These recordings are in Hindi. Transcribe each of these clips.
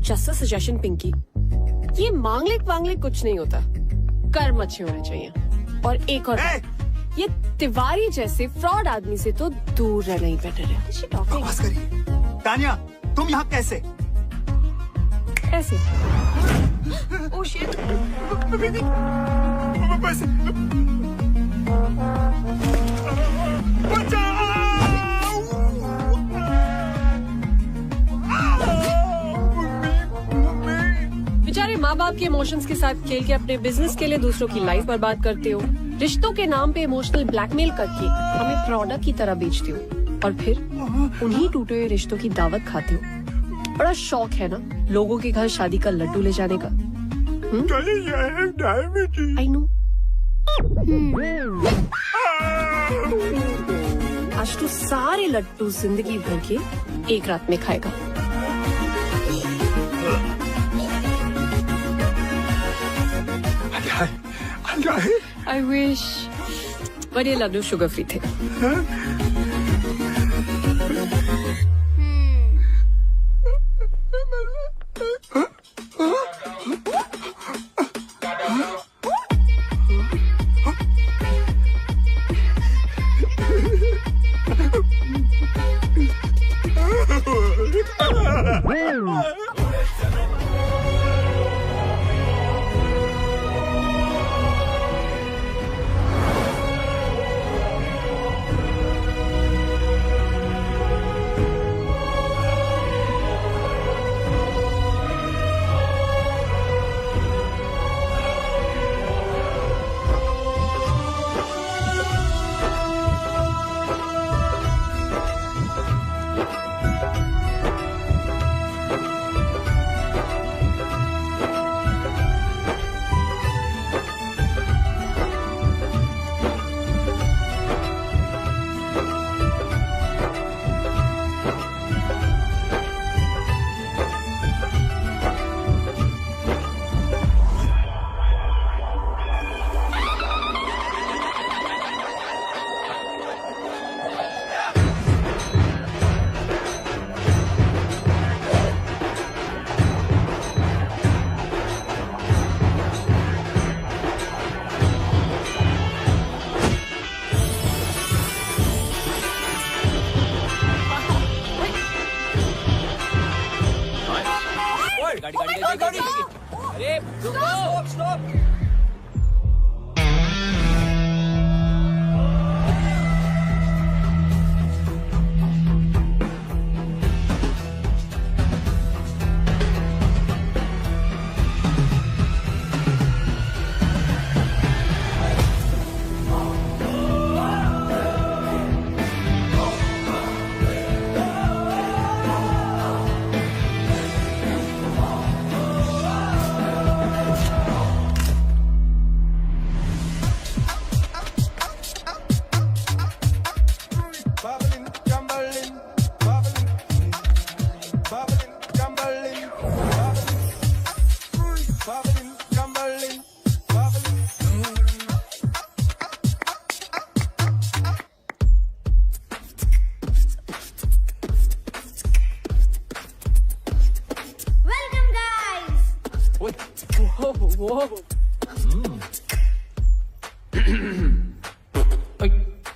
जस्ट अ सजेशन पिंकी, ये मांगलिक कुछ नहीं होता, कर्म अच्छे होने चाहिए। और एक और ये तिवारी जैसे फ्रॉड आदमी से तो दूर रहना ही बेटर है। बकवास करिए। तानिया, तुम यहाँ कैसे? ऐसे ओह शिट, बेचारे माँ बाप के इमोशंस के साथ खेल के अपने बिजनेस के लिए दूसरों की लाइफ बर्बाद करते हो। रिश्तों के नाम पे इमोशनल ब्लैकमेल करके हमें प्रोडक्ट की तरह बेचते हो और फिर उन्हीं टूटे हुए रिश्तों की दावत खाते हो। बड़ा शौक है ना लोगों के घर शादी का लड्डू ले जाने का। I know. आज तो सारे लड्डू जिंदगी भर के एक रात में खाएगा। I wish, but ये लड्डू शुगर फ्री थे। गाड़ी अरे रुको, स्टॉप।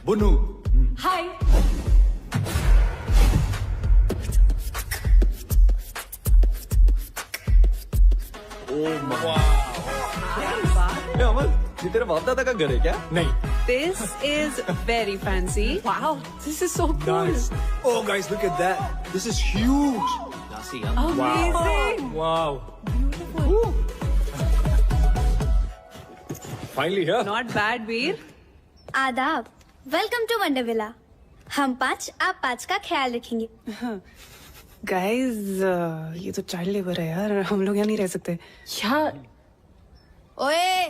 बुनू, हाय। अमल, ये तेरे बाप दादा का घर है क्या? नहीं। This is very fancy. Wow, this is so cool. Nice. Oh guys, look at that. This is huge. Amazing. Wow. Finally here. Not bad, Veer. आदाब, वेलकम टू वंडरविला। हम 5 आप 5 का ख्याल रखेंगे। Guys, ये तो चाइल्ड लेबर है यार, हम लोग यहाँ नहीं रह सकते। यार ओए,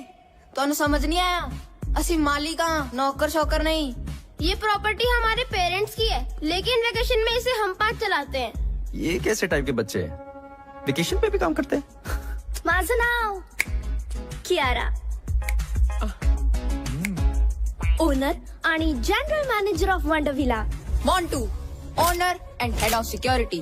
तोनु समझ नहीं आया? असि मालिक नौकर शौकर नहीं। ये प्रॉपर्टी हमारे पेरेंट्स की है, लेकिन वेकेशन में इसे हम 5 चलाते हैं। ये कैसे टाइप के बच्चे हैं? वेकेशन पे भी काम करते हैं? माझं नाव कियारा, ओनर आणि general manager of Wondervilla. Montu, owner and head of security.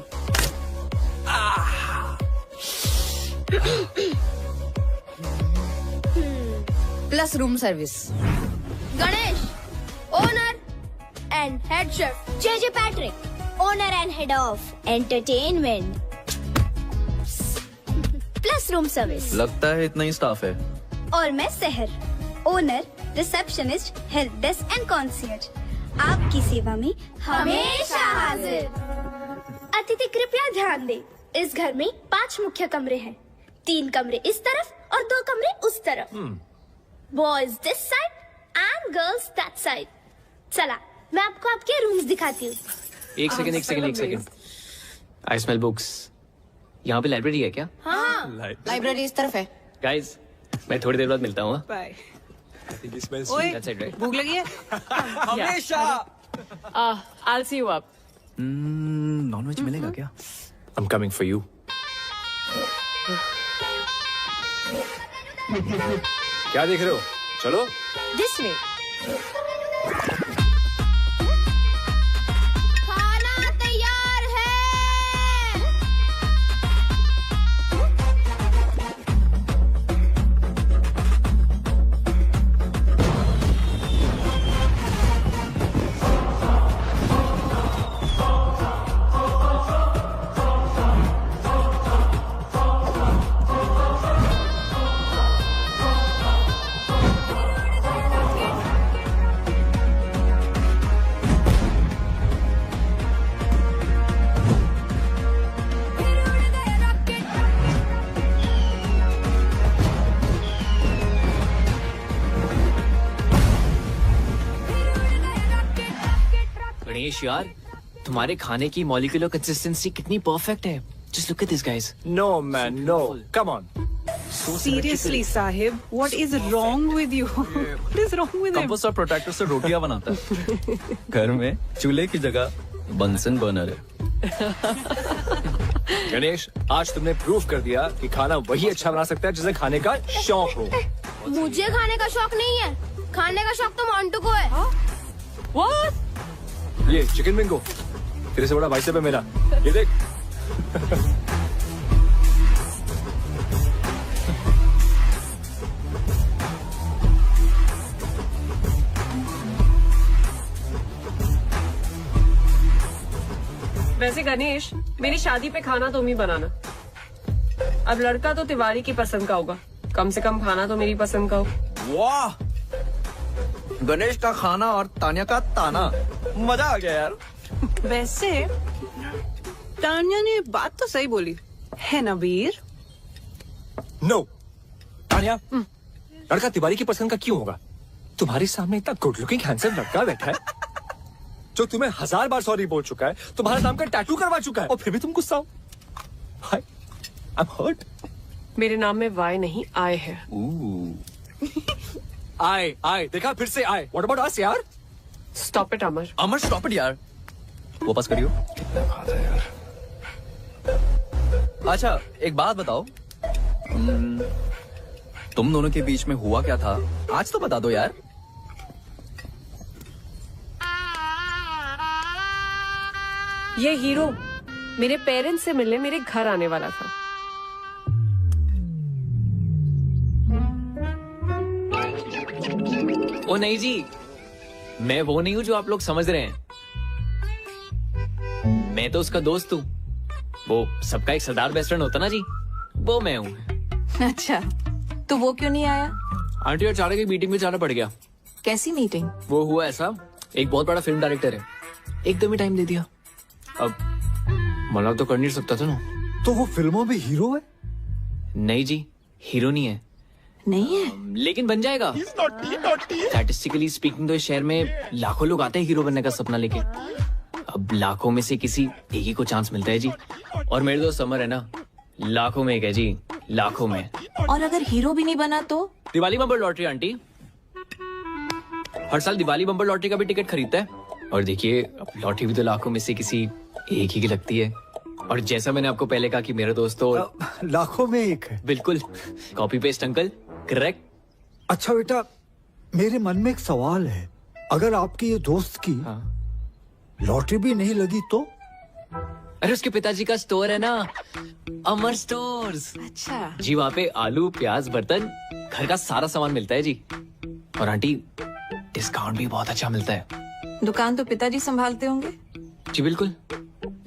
Plus room service. Ganesh, owner and head chef. JJ Patrick, owner and head of entertainment. Plus room service. लगता है इतना ही स्टाफ है। और मैं Sahar, owner, receptionist, help desk and concierge. आपकी सेवा में हमेशा हाजिर। अतिथि कृपया ध्यान दें, इस घर में 5 मुख्य कमरे हैं। 3 कमरे इस तरफ और 2 कमरे उस तरफ। Boys this side and girls that side. चला, मैं आपको आपके रूम्स दिखाती हूँ। एक सेकंड। I smell books. यहाँ पे लाइब्रेरी है क्या? हाँ, लाइब्रेरी इस तरफ है। गाइस, मैं थोड़ी देर बाद मिलता हूँ। बाय। That's it, right? भूख लगी है? हमेशा। I'll see you up. Nonveg मिलेगा क्या? I'm coming for you. क्या देख रहे हो? चलो। This way. खाना तैयार है। गणेश यार, तुम्हारे खाने की मॉलिक्यूलर कंसिस्टेंसी कितनी परफेक्ट है। Just look at this, guys. No man, no. Come on. Seriously, Sahib, what is wrong with you? What is wrong with him? Compost और प्रोटेक्टर से रोटियां बनाता है। घर में चूल्हे की जगह बंसन बर्नर है। गणेश, आज तुमने प्रूव कर दिया कि खाना वही अच्छा बना सकता है जिसे खाने का शौक हो। मुझे खाने का शौक नहीं है, खाने का शौक तो मोंटू को है। What? ये चिकन बिंगो, तेरे से बड़ा भाई साहब है मेरा। ये देख। वैसे गणेश, मेरी शादी पे खाना तुम ही बनाना। अब लड़का तो तिवारी की पसंद का होगा, कम से कम खाना तो मेरी पसंद का हो। वाह, गणेश का खाना और तान्या का ताना, मजा आ गया यार। वैसे तान्या ने बात तो सही बोली है ना वीर? नो, तान्या, लड़का तिवारी की पसंद का क्यों होगा? तुम्हारे सामने इतना गुड लुकिंग हैंडसम लड़का बैठा है जो तुम्हें 1000 बार सॉरी बोल चुका है, तुम्हारे नाम का टैटू करवा चुका है, और फिर भी तुम गुस्सा हो। हाय, आई एम हर्ट। मेरे नाम में वाई नहीं आए है। आए, देखा, फिर से आए। व्हाट अबाउट अस यार? Stop it Amar. Amar stop it यार, वापस करियो। कितना खाता है यार। अच्छा, एक बात बताओ, तुम दोनों के बीच में हुआ क्या था आज तो बता दो यार। ये हीरो मेरे पेरेंट्स से मिलने मेरे घर आने वाला था। ओ नहीं जी, मैं वो नहीं हूँ जो आप लोग समझ रहे हैं। मैं तो उसका दोस्त हूँ। वो सबका एक सरदार बेस्ट फ्रेंड होता ना जी, वो मैं हूँ। अच्छा, तो वो क्यों नहीं आया? आंटी और चाचा की मीटिंग में जाना पड़ गया। कैसी मीटिंग? वो हुआ ऐसा, एक बहुत बड़ा फिल्म डायरेक्टर है, एकदम ही टाइम दे दिया। अब मना तो कर नहीं सकता था ना। तो वो फिल्मों में हीरो है? नहीं जी, हीरो नहीं है। नहीं है? लेकिन बन जाएगा। स्टैटिस्टिकली स्पीकिंग तो इस शहर में लाखों लोग आते हैं हीरो बनने का सपना लेके। अब लाखों में से किसी एक ही को चांस मिलता है जी। और मेरे दोस्त समर है ना, लाखों में एक है जी, लाखों में। और अगर हीरो भी नहीं बना तो? दिवाली बम्पर लॉटरी आंटी, हर साल दिवाली बम्पर लॉटरी का भी टिकट खरीदता है। और देखिए, लॉटरी भी तो लाखों में से किसी एक ही की लगती है। और जैसा मैंने आपको पहले कहा कि मेरा दोस्त तो लाखों में एक है। बिल्कुल, कॉपी पेस्ट अंकल, करेक्ट। अच्छा बेटा, मेरे मन में एक सवाल है, अगर आपके ये दोस्त की लॉटरी भी नहीं लगी तो? अरे उसके पिताजी का स्टोर है ना, अमर स्टोर्स। अच्छा, जी वहाँ पे आलू प्याज बर्तन घर का सारा सामान मिलता है जी। और आंटी डिस्काउंट भी बहुत अच्छा मिलता है। दुकान तो पिताजी संभालते होंगे। जी बिल्कुल।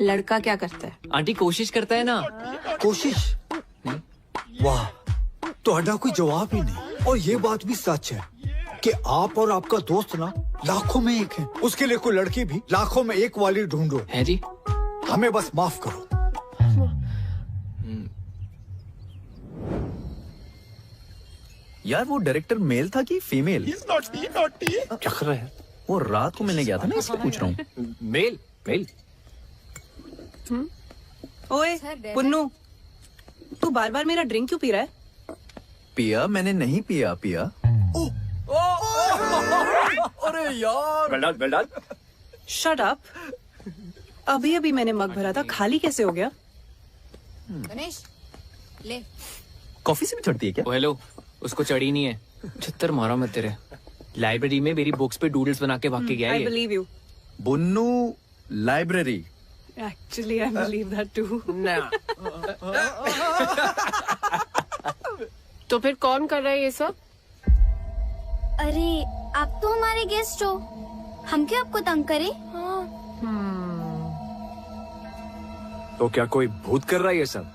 लड़का क्या करता है? आंटी कोशिश करता है ना। कोशिश? वाह, तो अड्डा कोई जवाब ही नहीं। और ये बात भी सच है कि आप और आपका दोस्त ना लाखों में एक है। उसके लिए कोई लड़की भी लाखों में एक वाली ढूंढो। है जी। हमें बस माफ करो। यार वो डायरेक्टर मेल था कि फीमेल? क्या कर रहे हैं? वो रात को मिलने गया था ना, इसलिए पूछ रहा हूँ। Male male. ओए पुन्नू, तू बार बार मेरा ड्रिंक क्यों पी रहा है? पिया मैंने नहीं पिया। पिया अरे यार, वेल डन। Shut up. अभी अभी मैंने मग भरा था, खाली कैसे हो गया? गणेश ले। कॉफी से भी चढ़ती है क्या? ओ हेलो, उसको चढ़ी नहीं है। छत्तर मारा मत तेरे। लाइब्रेरी में मेरी बुक्स पे डूडल्स बना के भाग के गया है आई ये। Believe you. Bunnu library. Actually I believe that too. तो फिर कौन कर रहा है ये सब? अरे आप तो हमारे गेस्ट हो, हम क्यों आपको तंग करें? तो क्या कोई भूत कर रहा है ये सब?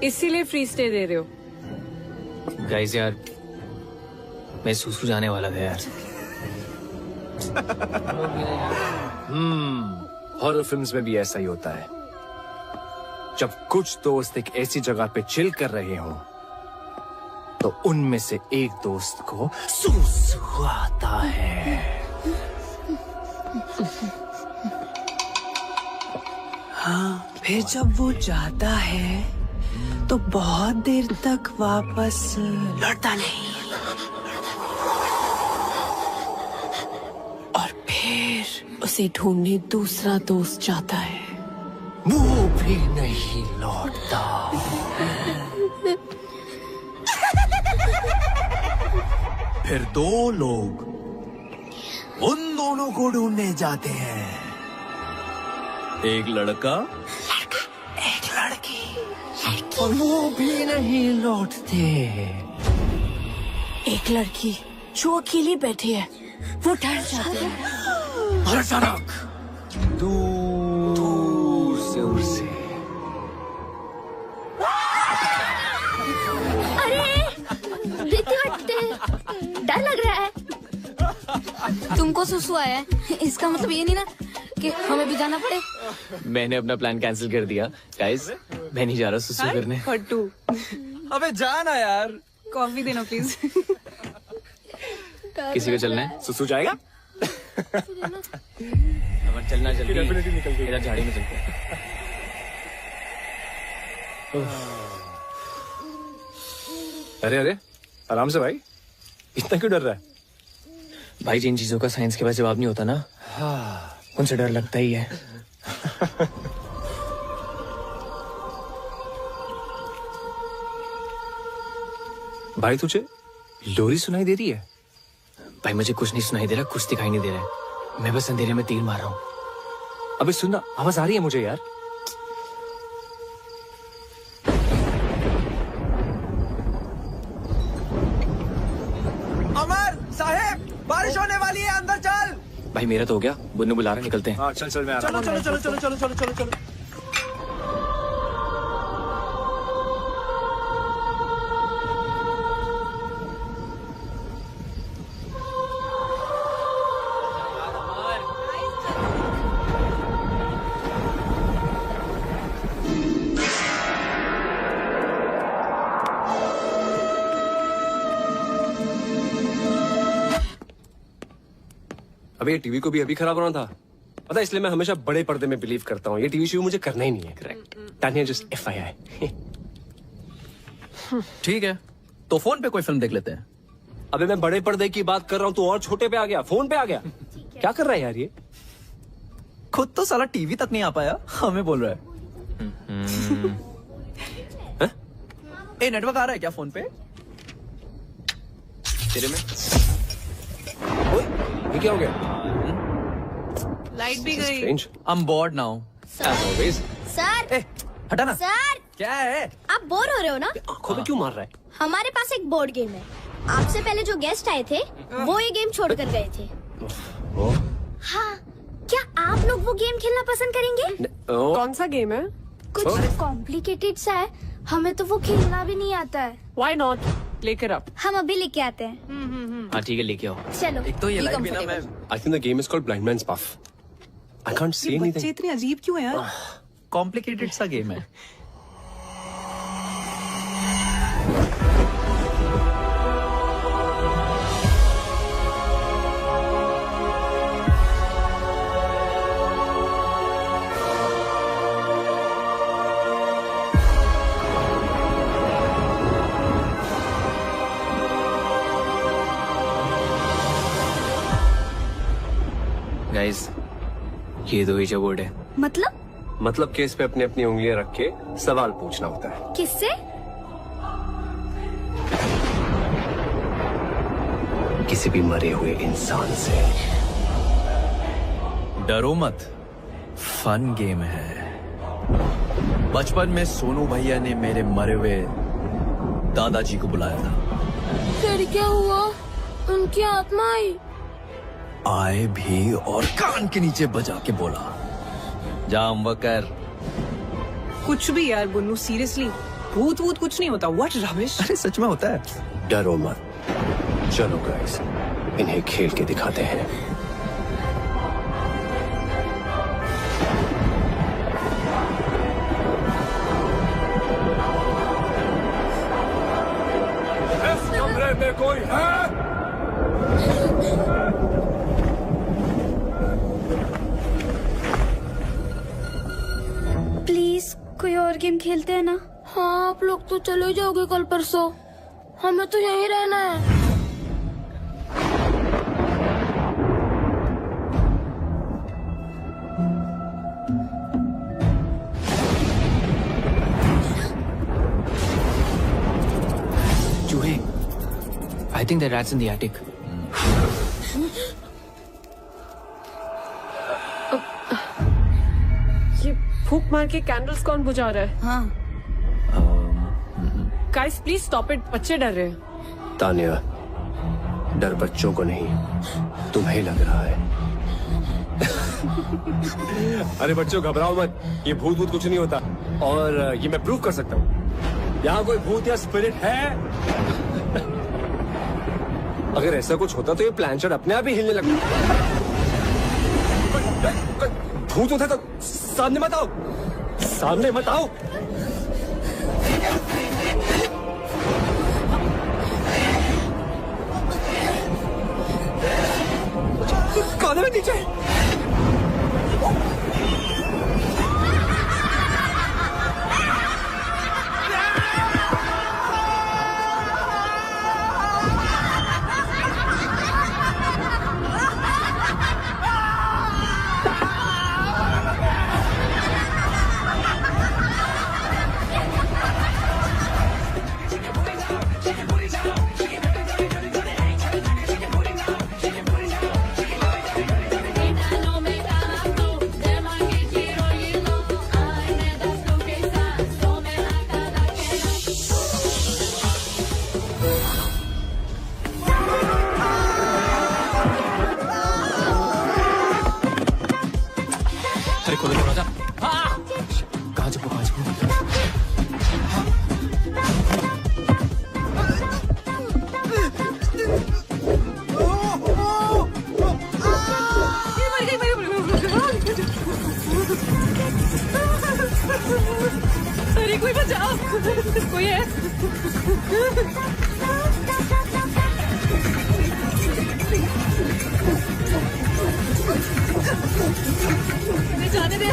इसीलिए फ्री स्टे दे रहे हो? गाइस यार, मैं सूसू जाने वाला था यार। हॉरर फिल्म्स में भी ऐसा ही होता है। जब कुछ दोस्त एक ऐसी जगह पे चिल कर रहे हो तो उनमें से एक दोस्त को सूसू आता है। हाँ, फिर जब वो जाता है तो बहुत देर तक वापस लौटता नहीं। और फिर उसे ढूंढने दूसरा दोस्त जाता है। वो भी नहीं लौटता। फिर दो लोग उन दोनों को ढूंढने जाते हैं। एक लड़का एक लड़की। और वो भी नहीं लौटते। एक लड़की जो अकेली बैठी है, वो डर जाती है। और अचानक दूर से उसे देखते हटते, डर लग रहा है। तुमको सुसु आया है, इसका मतलब ये नहीं ना कि हमें भी जाना पड़े। मैंने अपना प्लान कैंसिल कर दिया। गाइस, मैं नहीं जा रहा सुसु करने। फट्टू, अबे जाना यार। कॉफी देना प्लीज। किसी को चलना है? सुसु जाएगा। अमर चलना जल्दी। इधर झाड़ी में चलते हैं। अरे अरे, आराम से भाई, इतना क्यों डर रहा है? भाई जिन चीजों का साइंस के पास जवाब नहीं होता ना, उनसे डर लगता ही है। भाई तुझे लोरी सुनाई दे रही है? भाई मुझे कुछ नहीं सुनाई दे रहा, कुछ दिखाई नहीं दे रहा है। मैं बस अंधेरे में तीर मार रहा हूँ। अबे सुनना, आवाज आ रही है मुझे यार। अमर साहेब, बारिश होने वाली है, अंदर चल। भाई मेरा तो हो गया, बुन्नू बुला रहे, निकलते हैं। हाँ चल मैं आ रहा हूँ। चलो। अबे ये टीवी को भी अभी खराब होना था, पता है, इसलिए मैं हमेशा बड़े पर्दे में बिलीव करता हूँ। ये टीवी शो मुझे करना ही नहीं है। करेक्ट। Tania just FYI। ठीक है, तो फोन पे कोई फिल्म देख लेते हैं। अबे मैं बड़े पर्दे की बात कर रहा हूँ, तू और छोटे पे आ गया, फोन पे आ गया। क्या कर रहा है यार ये? खुद तो साला टीवी तक नहीं आ पाया, हमें बोल रहा है। ए नेटवर्क आ रहा है क्या फोन पे? तेरे में? ओए, ये क्या हो गया? लाइट भी गई। Strange. I'm bored now. As always. Sir हटा ना। सर क्या है? आप बोर हो रहे हो ना? आंखों में क्यों मार रहा है? हमारे पास एक बोर्ड गेम है। आपसे पहले जो गेस्ट आए थे वो ये गेम छोड़ कर गए थे। हाँ, क्या आप लोग वो गेम खेलना पसंद करेंगे? कौन सा गेम है? कुछ कॉम्प्लिकेटेड सा है, हमें तो वो खेलना भी नहीं आता है। Why not? लेकर आप। हम अभी लेके आते हैं। हाँ ठीक है, लेके आओ। चलो। एक तो ये लाइट भी ना मैं I think the game is called Blind Man's Buff. I can't see anything. बच्चे इतने अजीब क्यों हैं यार? कॉम्प्लिकेटेड सा गेम है। गाइस, ये दो ही बोर्ड है। मतलब कि इस पे अपनी अपनी उंगलियां रख के सवाल पूछना होता है। किससे? किसी भी मरे हुए इंसान से। डरो मत, फन गेम है। बचपन में सोनू भैया ने मेरे मरे हुए दादाजी को बुलाया था। फिर क्या हुआ? उनकी आत्मा आई। आए भी और कान के नीचे बजा के बोला, जाम वकर। कुछ भी यार बुन्नू, सीरियसली भूत वूत कुछ नहीं होता। What rubbish. अरे सच में होता है। डरो मत, चलो गाइस, इन्हें खेल के दिखाते हैं। इस कमरे में कोई है? प्लीज कोई और गेम खेलते हैं ना? हाँ, आप लोग तो चले जाओगे कल परसों, हमें तो यहीं रहना है। चूहे, I think the rat's in the attic. ये फूक मार के कैंडल्स कौन बुझा रहा है? हाँ, गाइस प्लीज स्टॉप इट, बच्चे डर रहे हैं। तानिया, डर बच्चों को नहीं, तुम्हें लग रहा है। अरे बच्चों घबराओ मत, ये भूत भूत कुछ नहीं होता, और ये मैं प्रूव कर सकता हूँ। यहाँ कोई भूत या स्पिरिट है? अगर ऐसा कुछ होता तो ये प्लानचेट अपने आप ही हिलने लगता। भूत होता तो सामने मत आओ, सामने मत आओ। कान में नीचे। अरे खोलो दरवाजा। कहाँ छुपो, कहाँ छुपो? अरे कोई बचाओ, कोई है? जाने दे।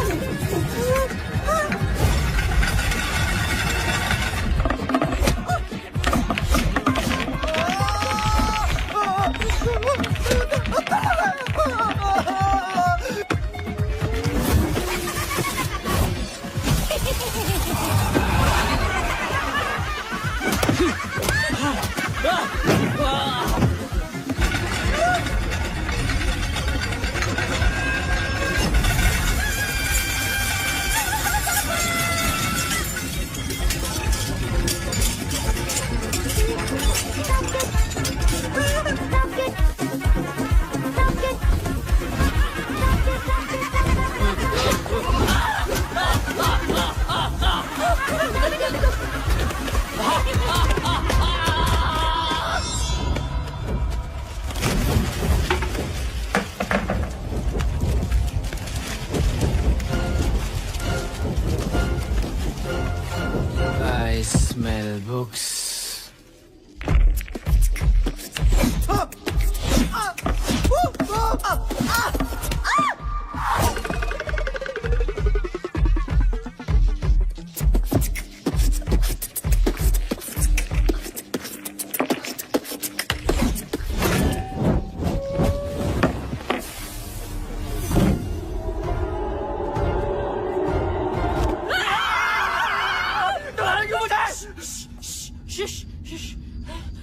बुक्स।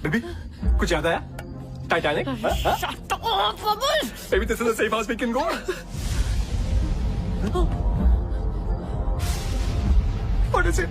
बेबी कुछ याद आया? Titanic? Maybe this is the safe house we can go. What is it?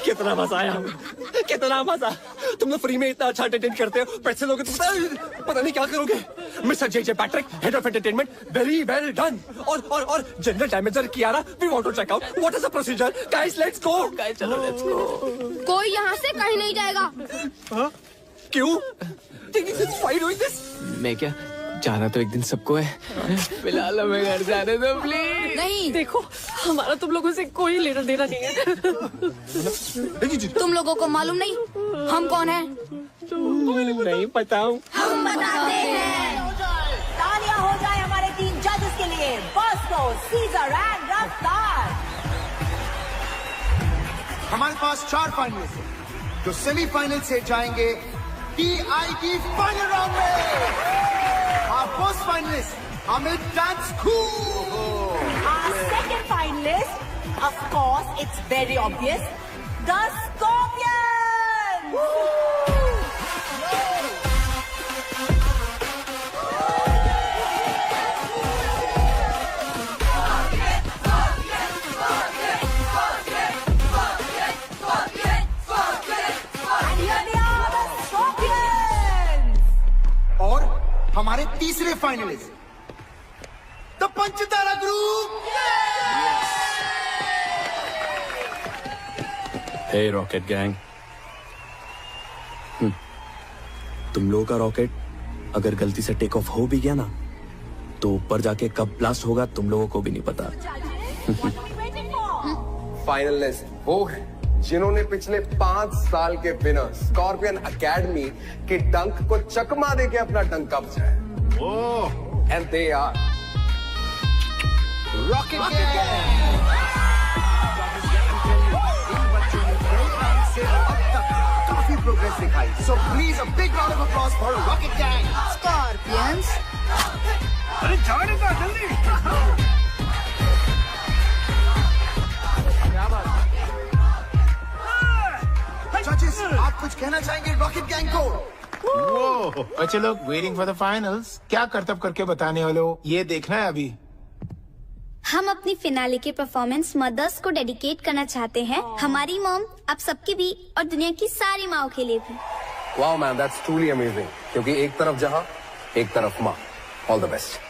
कितना मजा आया, कितना मजा। तुम लोग फ्री में इतना अच्छा एंटरटेन करते हो, पैसे लोगे तो पता नहीं क्या करोगे। Mister J Patrick, head of entertainment, very well done. और general damager Kiara, we want to check out what is the procedure. Guys let's go. Guys चलो लेट्स गो। कोई यहाँ से कहीं नहीं जाएगा। क्यों? Why doing this? मैं क्या जाना तो एक दिन सबको है, फिलहाल हमें घर जाने दो प्लीज। नहीं, देखो हमारा तुम लोगों से कोई लेना देना नहीं है। तुम लोगों को मालूम नहीं हम कौन हैं? नहीं पता हूँ। हम बताते हैं। तालियां हो जाए हमारे 3 जजेस के लिए, बॉस्को, सीजर एंड रफ्तार। हमारे पास 4 फाइनलिस्ट हैं जो सेमीफाइनल से जाएंगे टीआईटी फाइनल राउंड में। Our first finalist, Amit Dance Cool. Our second finalist, of course, it's very obvious, the Scorpions. And here they are, the Scorpions. और हमारे तीसरे finalist, the Panchtara group. Hey rocket gang, तुम लोगों का रॉकेट अगर गलती से टेक ऑफ हो भी गया ना, तो ऊपर जाके कब ब्लास्ट होगा तुम लोगों को भी नहीं पता। फाइनलिस्ट वो है जिन्होंने पिछले 5 साल के विनर स्कॉर्पियन एकेडमी के डंक को चकमा देके अपना डंका बचाया। And they are Rocket Gang. काफी प्रोग्रेस दिखाई, so please a big round of applause for Rocket Gang. Scorpions. अरे जाने का जल्दी। जजेस, आप कुछ कहना चाहेंगे रॉकेट गैंग को? वो बच्चे लोग वेटिंग फॉर द फाइनल्स, क्या करतब करके बताने वाले हो, ये देखना है अभी। हम अपनी फिनाले के परफॉर्मेंस मदर्स को डेडिकेट करना चाहते हैं। हमारी मॉम, आप सबकी भी और दुनिया की सारी माओ के लिए भी। Wow man, that's truly amazing. क्योंकि एक तरफ जहां, एक तरफ माँ। All the best.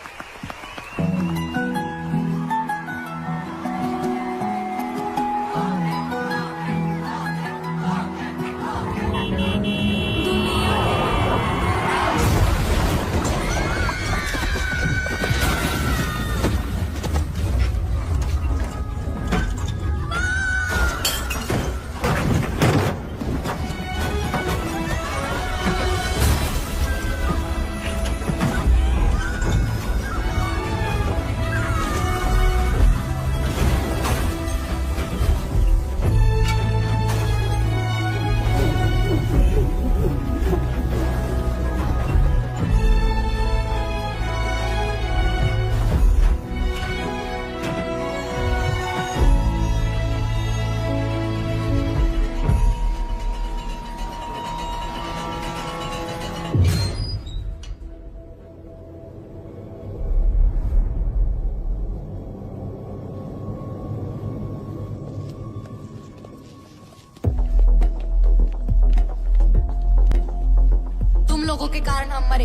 लोगों के कारण हम मरे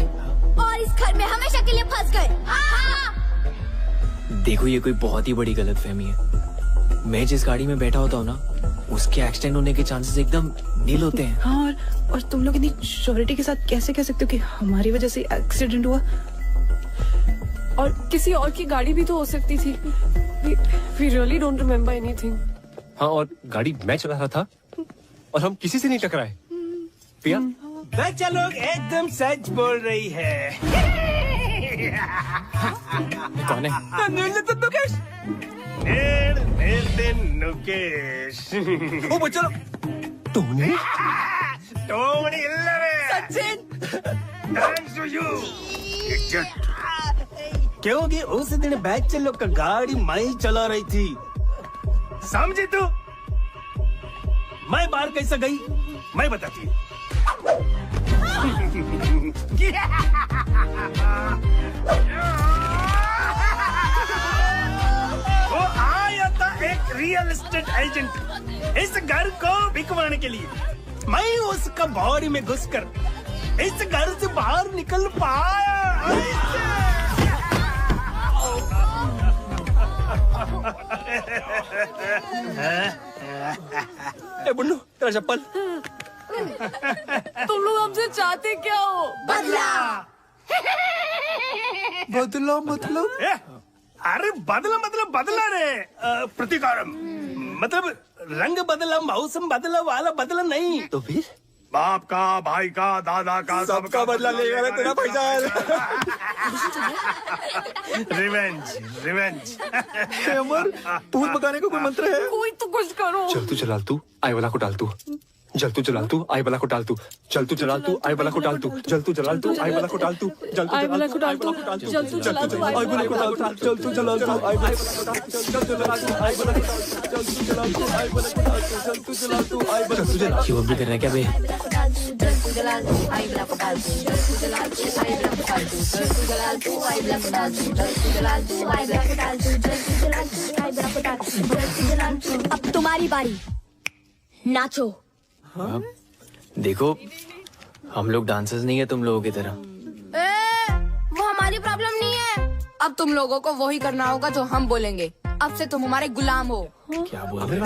और इस घर में हमेशा के लिए फंस गए। देखो ये कोई बहुत ही बड़ी गलतफहमी है। मैं जिस गाड़ी में बैठा होता हूँ ना, उसके एक्सीडेंट होने के चांसेस एकदम नील होते हैं। हाँ, और तुम लोग इतनी श्योरिटी के साथ कैसे कह सकते हो कि हमारी वजह से एक्सीडेंट हुआ? और किसी और की गाड़ी भी तो हो सकती थी। We really don't remember anything. हाँ, और गाड़ी मैं चला रहा था और हम किसी से नहीं टकराए। पिया? बच्चा लोग एकदम सच बोल रही है। कौन है? नुकेश। नुकेश। ओ बच्चा लोग। टोनी? टोनी इल्लरे। सचिन। Thanks to you. क्योंकि उस दिन बच्चे लोग का गाड़ी मैं चला रही थी, समझी तू? मैं बाहर कैसे गई मैं बताती हूँ। वो आया था एक रियल एस्टेट एजेंट इस घर को बिकवाने के लिए। मैं उसका बॉडी में घुसकर इस घर से बाहर निकल पाया। ए बुल्लू, तेरा चप्पल। तुम लोग हमसे चाहते क्या हो? बदला। बदला मतलब? अरे बदला मतलब बदला रे, प्रतिकारम मतलब रंग बदला, मौसम बदला वाला बदला नहीं। तो फिर बाप का, भाई का, दादा का, सबका बदला लेगा ना तेरा भाईजान। Revenge revenge. अमर, भूत भगाने का कोई मंत्र है? कोई तो कुछ करो। चल तू चलाल तू, आई वाला को डाल तू। जल तू जलाल तू, आई वाला को डाल तू। चल तू जलाल तू, आई वाला को डाल तू। जल तू जलाल तू, आई वाला को डाल तू। जल तू आई वाला को डाल तू। जल तू जलाल तू, आई वाला को डाल तू। जल तू जलाल तू, आई वाला को डाल तू। जल तू जलाल तू, आई वाला को डाल तू। जल तू जलाल तू, आई वाला को डाल तू। जल तू जलाल तू, आई वाला को डाल तू। क्यों भी कर रहा है क्या बे? अब तुम्हारी बारी, नाचो। देखो हम लोग डांसर्स नहीं है तुम लोगों की तरह। वो हमारी प्रॉब्लम नहीं है। अब तुम लोगों को वही करना होगा जो हम बोलेंगे। अब से तुम हमारे गुलाम हो। क्या बोल रहे हो?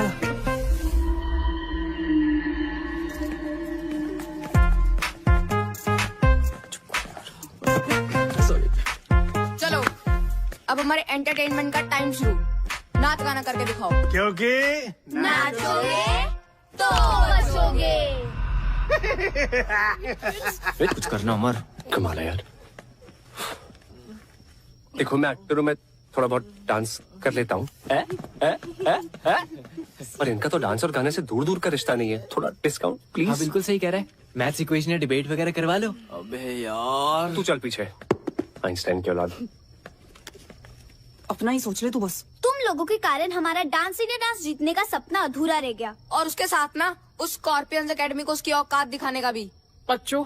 चलो अब हमारे एंटरटेनमेंट का टाइम शुरू। नाच गाना करके दिखाओ। क्योंकि नाचोगे तो बचोगे। कुछ करना अमर। कमाल है यार। देखो मैं एक्टर हूँ, मैं थोड़ा बहुत डांस कर लेता हूँ। पर इनका तो डांस और गाने से दूर दूर का रिश्ता नहीं है। थोड़ा डिस्काउंट प्लीज। हाँ बिल्कुल सही कह रहा है। मैथ्स इक्वेशन या डिबेट वगैरह करवा लो। अबे यार तू चल पीछे, आइंस्टाइन की औलाद। अपना ही सोच ले तू बस। तुम लोगों के कारण हमारा डांस इंडिया डांस जीतने का सपना अधूरा रह गया। और उसके साथ ना उस स्कॉर्पियंस एकेडमी को उसकी औकात दिखाने का भी। बच्चों,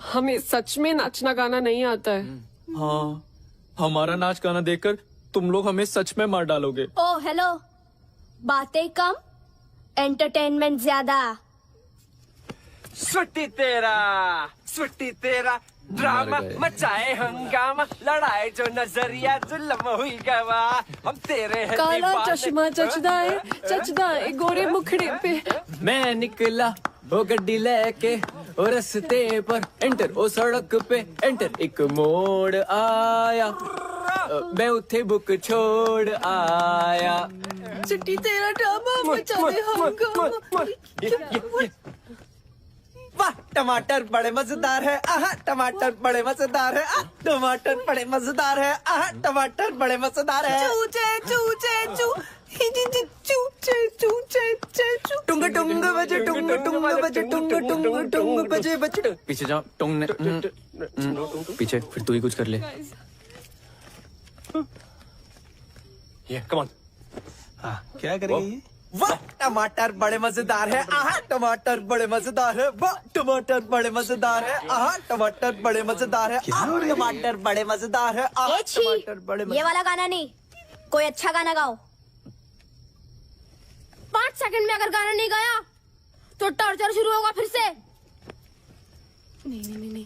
हमें सच में नाचना गाना नहीं आता है। हाँ, हमारा नाच गाना देखकर तुम लोग हमें सच में मार डालोगे। ओ हेलो, बातें कम, एंटरटेनमेंट ज्यादा। सुट्टी तेरा ड्रामा मचाए हंगामा, लड़ाई जो नजरिया जुल्म हुई गवा, हम तेरे हैं काला दीवाने। चश्मा चचदा है गोरे मुखड़े पे। मैं निकला वो गड्डी लेके ओ रस्ते पर एंटर ओ सड़क पे एंटर एक मोड़ आया, मैं उठे बुक छोड़ आया। चिट्टी तेरा ड्रामा मचाए हंगामा। वाह टमाटर बड़े मजेदार है, आहा टमाटर बड़े मजेदार है, आह टमाटर बड़े मजेदार है, आहा टमाटर बड़े मजेदार है। चूचे चूचे चू टुंग टुंग बजे टुंग टुंग बजे टुंग टुंग टुंग बजे बजे। पीछे जाओ टोंग पीछे, फिर तू ही कुछ कर ले। ये कम ऑन। क्या करेंगे? वाह टमाटर बड़े मजेदार है, आहा टमाटर बड़े मजेदार है, वाह टमाटर बड़े मजेदार है, आहा टमाटर बड़े मजेदार है, आहा टमाटर बड़े मजेदार है, आहा टमाटर बड़े ये वाला गाना नहीं, कोई अच्छा गाना गाओ। 5 सेकंड में अगर गाना नहीं गाया तो टॉर्चर शुरू होगा फिर से। नहीं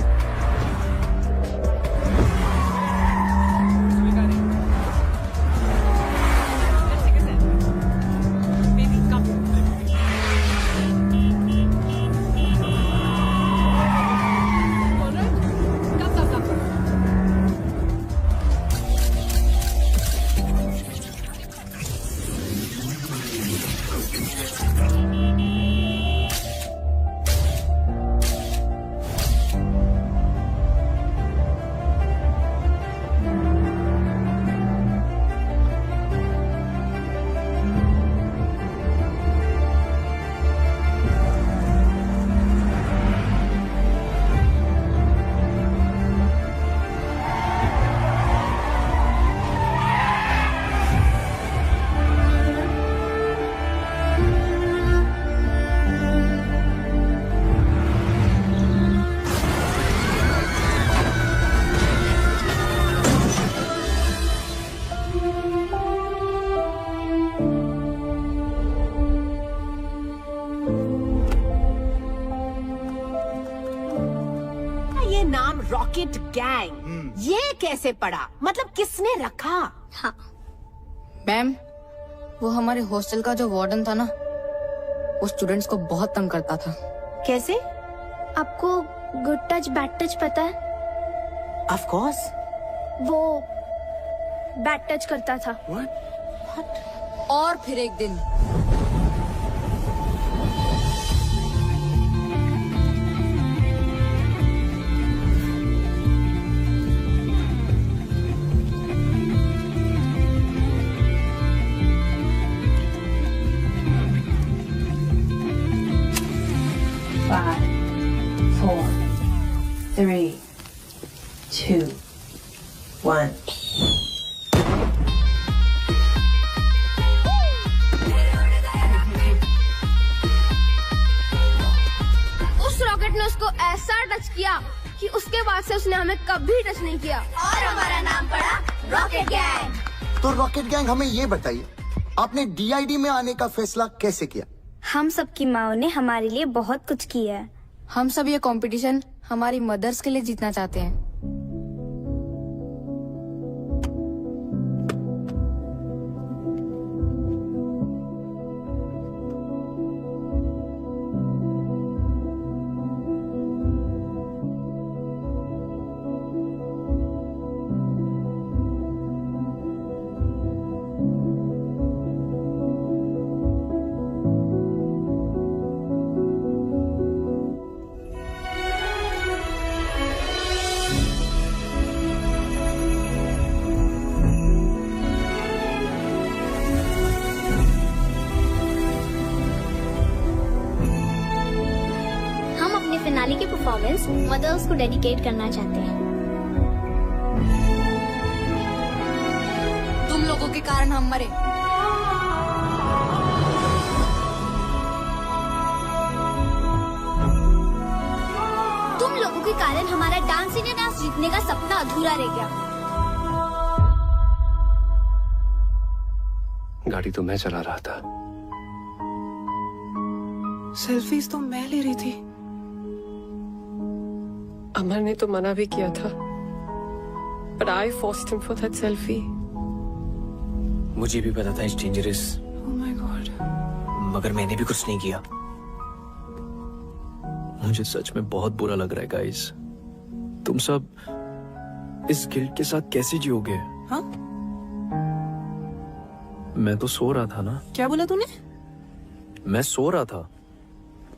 रॉकेट गैंग, ये कैसे पड़ा? मतलब किसने रखा? हाँ मैम, वो हमारे हॉस्टल का जो वार्डन था ना, वो स्टूडेंट्स को बहुत तंग करता था। कैसे? आपको गुड टच बैड टच पता है? Of course. वो बैड टच करता था। और फिर एक दिन Five, 4, 3, 2, 1. उस रॉकेट ने उसको ऐसा टच किया कि उसके बाद से उसने हमें कभी टच नहीं किया और हमारा नाम पड़ा रॉकेट गैंग। तो रॉकेट गैंग, हमें ये बताइए, आपने DID में आने का फैसला कैसे किया? हम सबकी माओ ने हमारे लिए बहुत कुछ किया है। हम सब ये कंपटीशन हमारी मदर्स के लिए जीतना चाहते हैं। फिनाले की परफॉर्मेंस मदर्स को डेडिकेट करना चाहते हैं। तुम लोगों के कारण हम मरे। तुम लोगों के कारण हमारा डांस इंडिया डांस जीतने का सपना अधूरा रह गया। गाड़ी तो मैं चला रहा था। सेल्फीज तो मैं ले रही थी। अमर ने तो मना भी किया था, but I forced him for that selfie. मुझे भी पता था it's dangerous. Oh my God. मगर मैंने भी कुछ नहीं किया। मुझे सच में बहुत बुरा लग रहा है गाइस। तुम सब इस गिल्ट के साथ कैसे जियोगे? हाँ? मैं तो सो रहा था ना। क्या बोला तूने? मैं सो रहा था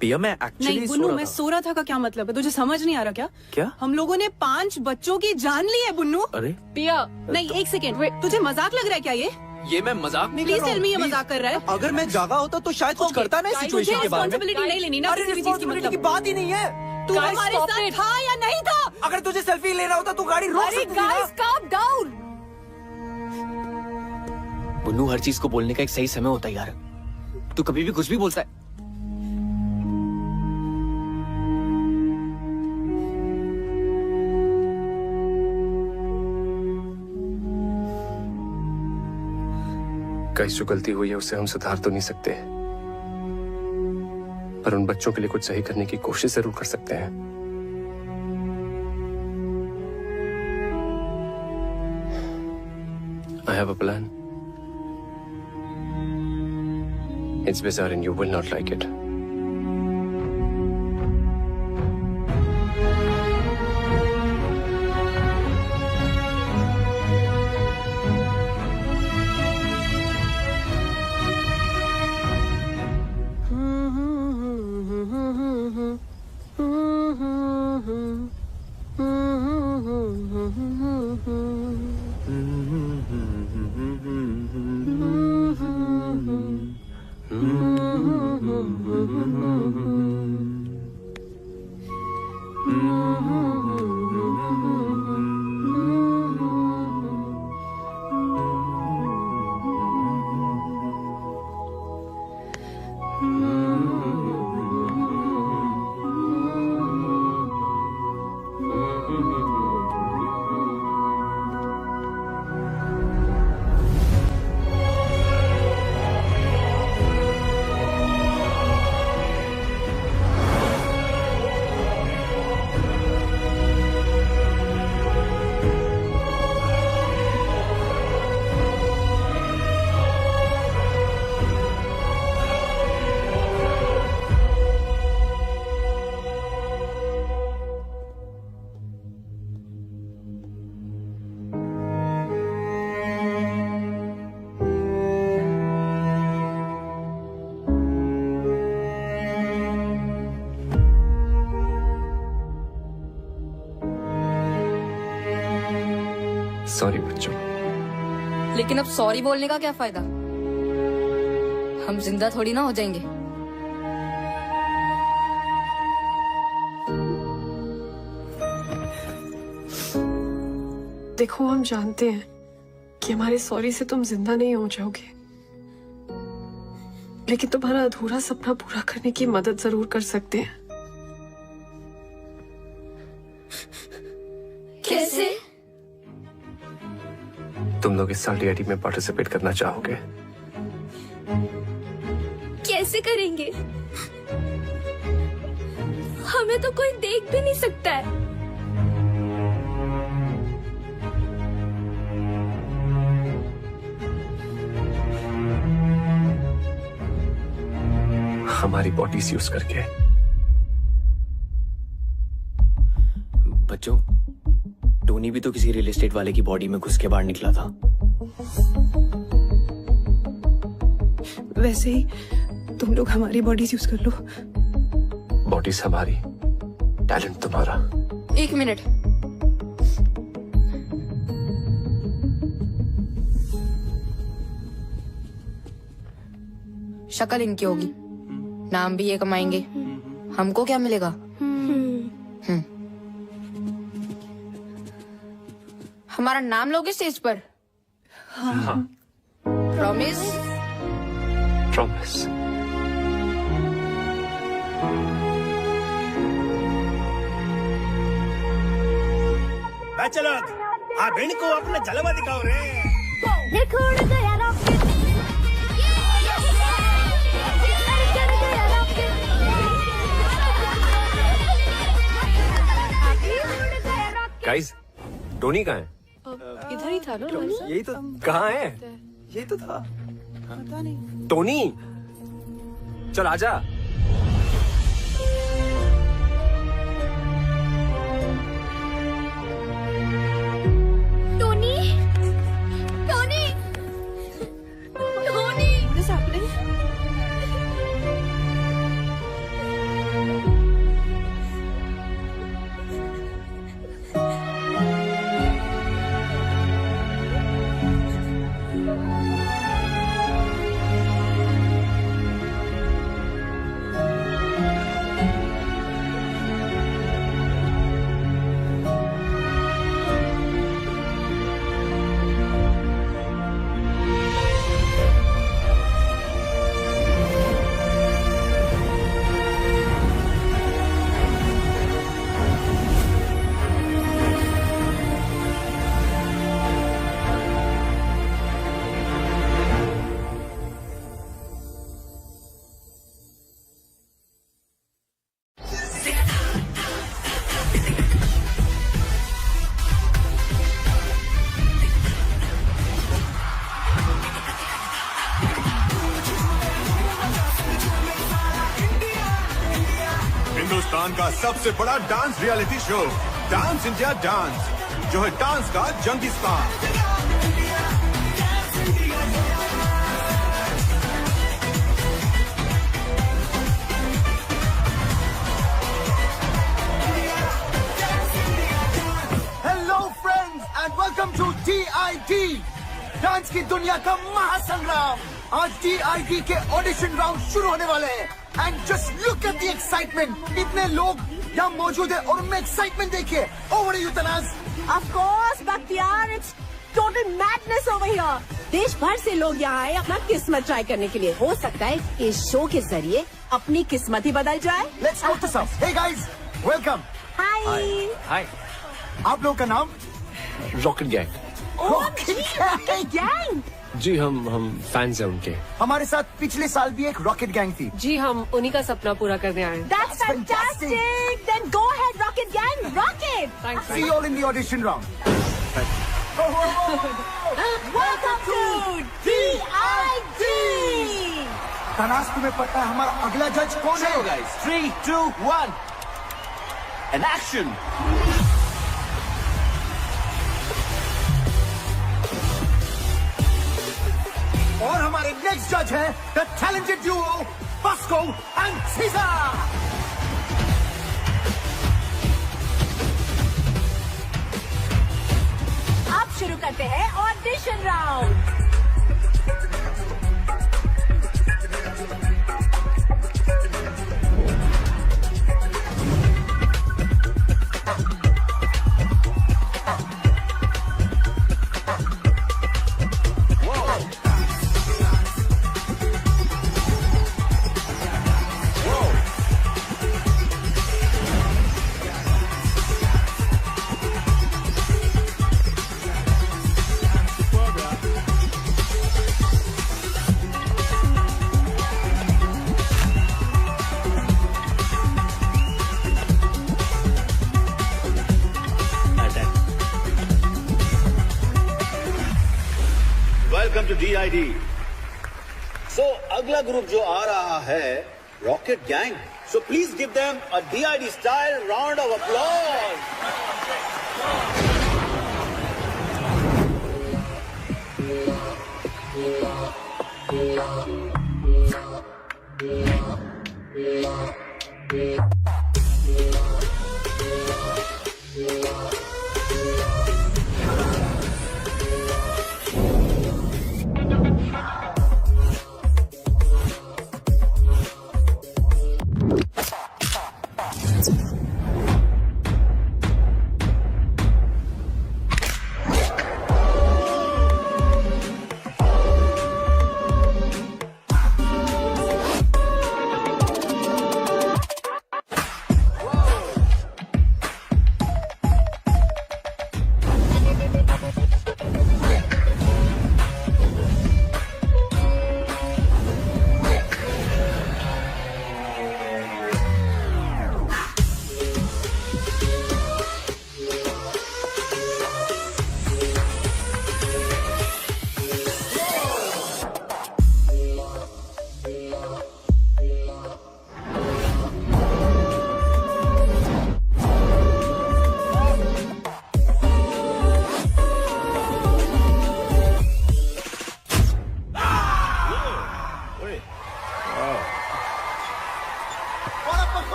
पिया, मैं एक्चुअली नहीं बुन्नू, मैं सो रहा था का क्या मतलब है? तुझे समझ नहीं आ रहा क्या? क्या? हम लोगों ने 5 बच्चों की जान ली है बुन्नू। अरे पिया, नहीं एक सेकेंड, तुझे मजाक लग रहा है क्या ये मैं मजाक नहीं कर प्लीज रहा हूँ। टेल मी ये मजाक कर रहा है? अगर मैं जागा होता तो शायद कुछ करता ना इस सिचुएशन के बारे में। रिस्पांसिबिलिटी नहीं लेनी ना अरे किसी भी चीज की, रिस्पांसिबिलिटी की मतलब बात ही नहीं है। तू हमारे साथ था या नहीं था? अगर तुझे सेल्फी लेना होता तो गाड़ी रोक सकती थी ना। Guys calm down. बुन्नू, हर चीज को बोलने का एक सही समय होता है यार। तू कभी भी कुछ भी बोलता है। गाइस, जो गलती हुई है उसे हम सुधार तो नहीं सकते, पर उन बच्चों के लिए कुछ सही करने की कोशिश जरूर कर सकते हैं। I have a plan. It's bizarre and you will not like it. Sorry बच्चों। लेकिन अब सॉरी बोलने का क्या फायदा? हम जिंदा थोड़ी ना हो जाएंगे। देखो, हम जानते हैं कि हमारे सॉरी से तुम जिंदा नहीं हो जाओगे, लेकिन तुम्हारा अधूरा सपना पूरा करने की मदद जरूर कर सकते हैं। कैसे? तुम लोग इस साल DID में पार्टिसिपेट करना चाहोगे? कैसे करेंगे? हमें तो कोई देख भी नहीं सकता है। हमारी बॉडीज यूज करके। बच्चों, टोनी भी तो किसी रियल एस्टेट वाले की बॉडी में घुस के बाहर निकला था। वैसे ही तुम लोग हमारी बॉडीज यूज कर लो। बॉडीज हमारी, टैलेंट तुम्हारा। 1 मिनट। शक्ल इनकी होगी, नाम भी ये कमाएंगे, हमको क्या मिलेगा? हमारा नाम लोगे स्टेज पर? हाँ। प्रॉमिस? प्रॉमिस। चलो आप इनको अपना जलवा दिखाओ रे। देखो उड़ गया रॉकेट। गाइस, टोनी कहाँ है? इधर ही था ना? यही तो। कहाँ है? यही तो था। पता नहीं। टोनी, चल आजा। Tony, Tony, Tony. What is happening? Hindustan का सबसे बड़ा dance reality show dance India dance, जो है डांस का जंगिस्तान। Hello friends and welcome to DID, dance की दुनिया का महासंग्राम। आज DID के ऑडिशन राउंड शुरू होने वाले हैं and just look at the excitement. इतने लोग यहाँ मौजूद है और उनमें एक्साइटमेंट देखिए। Over you Tanaz. Of course, Bakhtiar, it's total madness over here. देश भर से लोग यहाँ आए अपना किस्मत ट्राई करने के लिए। हो सकता है इस शो के जरिए अपनी किस्मत ही बदल जाए। Let's go to some. Hey guys, welcome. Hi. हाय। आप लोगों का नाम? Rocket gang. Rocket gang? जी, हम फैंस हैं उनके। हमारे साथ पिछले साल भी एक रॉकेट गैंग थी। जी, हम उन्हीं का सपना पूरा करने आए हैं। That's fantastic. Then go ahead, Rocket Gang. Rocket. Thanks. See you all in the audition round. Welcome to DID. Tanaz, तुम्हें पता है हमारा अगला जज कौन है? guys, 3, 2, 1 and action. और हमारे नेक्स्ट जज है the talented duo Bosco and Caesar. अब शुरू करते हैं audition round. Welcome to DID। So अगला ग्रुप जो आ रहा है Rocket Gang. So please give them a DID style round of applause.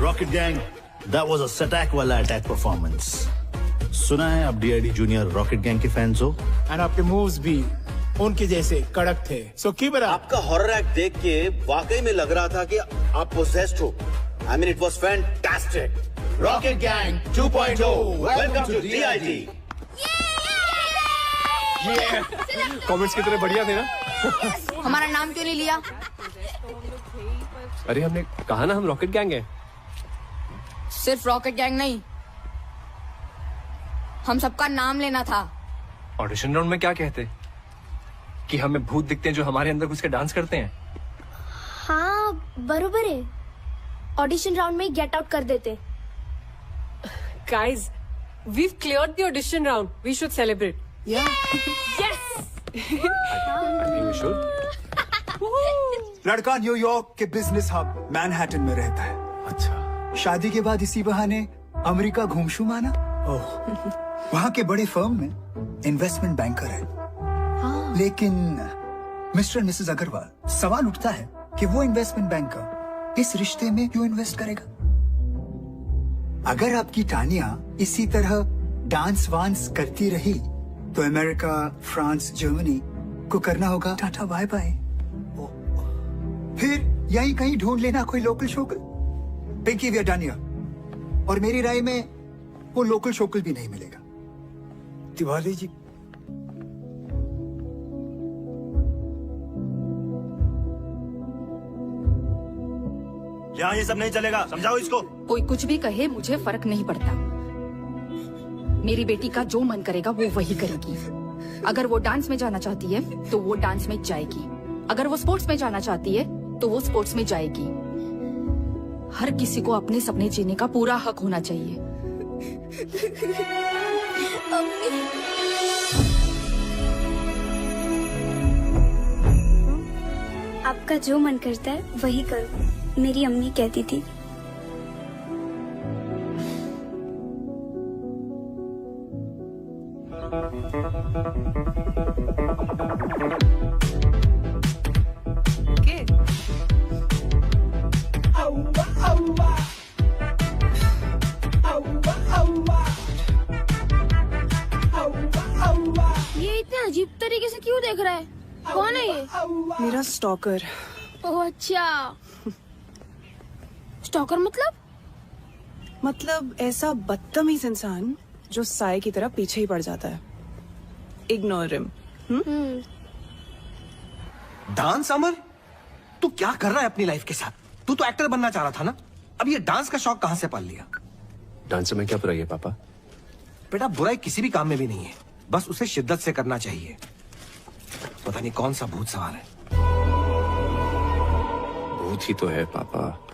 Rocket Gang, that was a सटैक वाला अटैक परफॉर्मेंस। सुना है आप DID जूनियर रॉकेट गैंग के फैंस हो। एंड आपके मूव्स भी उनके जैसे कड़क थे। सो कीपर आपका हॉरर एक्ट देख के वाकई में लग रहा था कि आप पोसेस्ड हो। I mean it was fantastic। Rocket Gang 2.0 welcome to DID। Comments कितने बढ़िया थे ना। हमारा नाम क्यों नहीं लिया? अरे हमने कहा ना हम रॉकेट गैंग है। सिर्फ रॉकेट गैंग नहीं, हम सबका नाम लेना था। ऑडिशन राउंड में क्या कहते कि हमें भूत दिखते हैं जो हमारे अंदर घुस के डांस करते हैं। हाँ बरोबर है, ऑडिशन राउंड में गेट आउट कर देते। Guys, we've cleared the audition round. We should celebrate. Yeah. Yes. I think we should. लड़का न्यूयॉर्क के बिजनेस हब मैनहट्टन में रहता है। अच्छा। शादी के बाद इसी बहाने अमेरिका घूमशू माना। वहाँ के बड़े फर्म में इन्वेस्टमेंट बैंकर है। लेकिन मिस्टर मिसेस अग्रवाल, सवाल उठता है कि वो इन्वेस्टमेंट बैंकर इस रिश्ते में क्यों इन्वेस्ट करेगा? अगर आपकी टानिया इसी तरह डांस वांस करती रही तो अमेरिका, फ्रांस, जर्मनी को करना होगा टाटा बाय बाय। फिर यहीं कहीं ढूंढ लेना कोई लोकल शोकल। Pinky we are done here. और मेरी राय में वो लोकल शोकल भी नहीं मिलेगा। तिवारी जी, यहाँ ये सब नहीं चलेगा, समझाओ इसको। कोई कुछ भी कहे मुझे फर्क नहीं पड़ता। मेरी बेटी का जो मन करेगा वो वही करेगी। अगर वो डांस में जाना चाहती है तो वो डांस में जाएगी। अगर वो स्पोर्ट्स में जाना चाहती है तो वो स्पोर्ट्स में जाएगी। हर किसी को अपने सपने जीने का पूरा हक होना चाहिए। आपका जो मन करता है वही करो, मेरी अम्मी कहती थी। ये इतने अजीब तरीके से क्यों देख रहा है? कौन है ये? मेरा स्टॉकर। ओह अच्छा, स्टॉकर मतलब ऐसा बदतमीज इंसान जो साए की तरह पीछे ही पड़ जाता है। Ignore him. डांस अमर, तू क्या कर रहा है अपनी लाइफ के साथ? तू तो एक्टर बनना चाह रहा था ना, अब ये डांस का शौक कहां से पाल लिया? डांस में क्या बुराई है पापा? बेटा बुराई किसी भी काम में भी नहीं है, बस उसे शिद्दत से करना चाहिए। पता नहीं कौन सा भूत सवार है। भूत ही तो है पापा।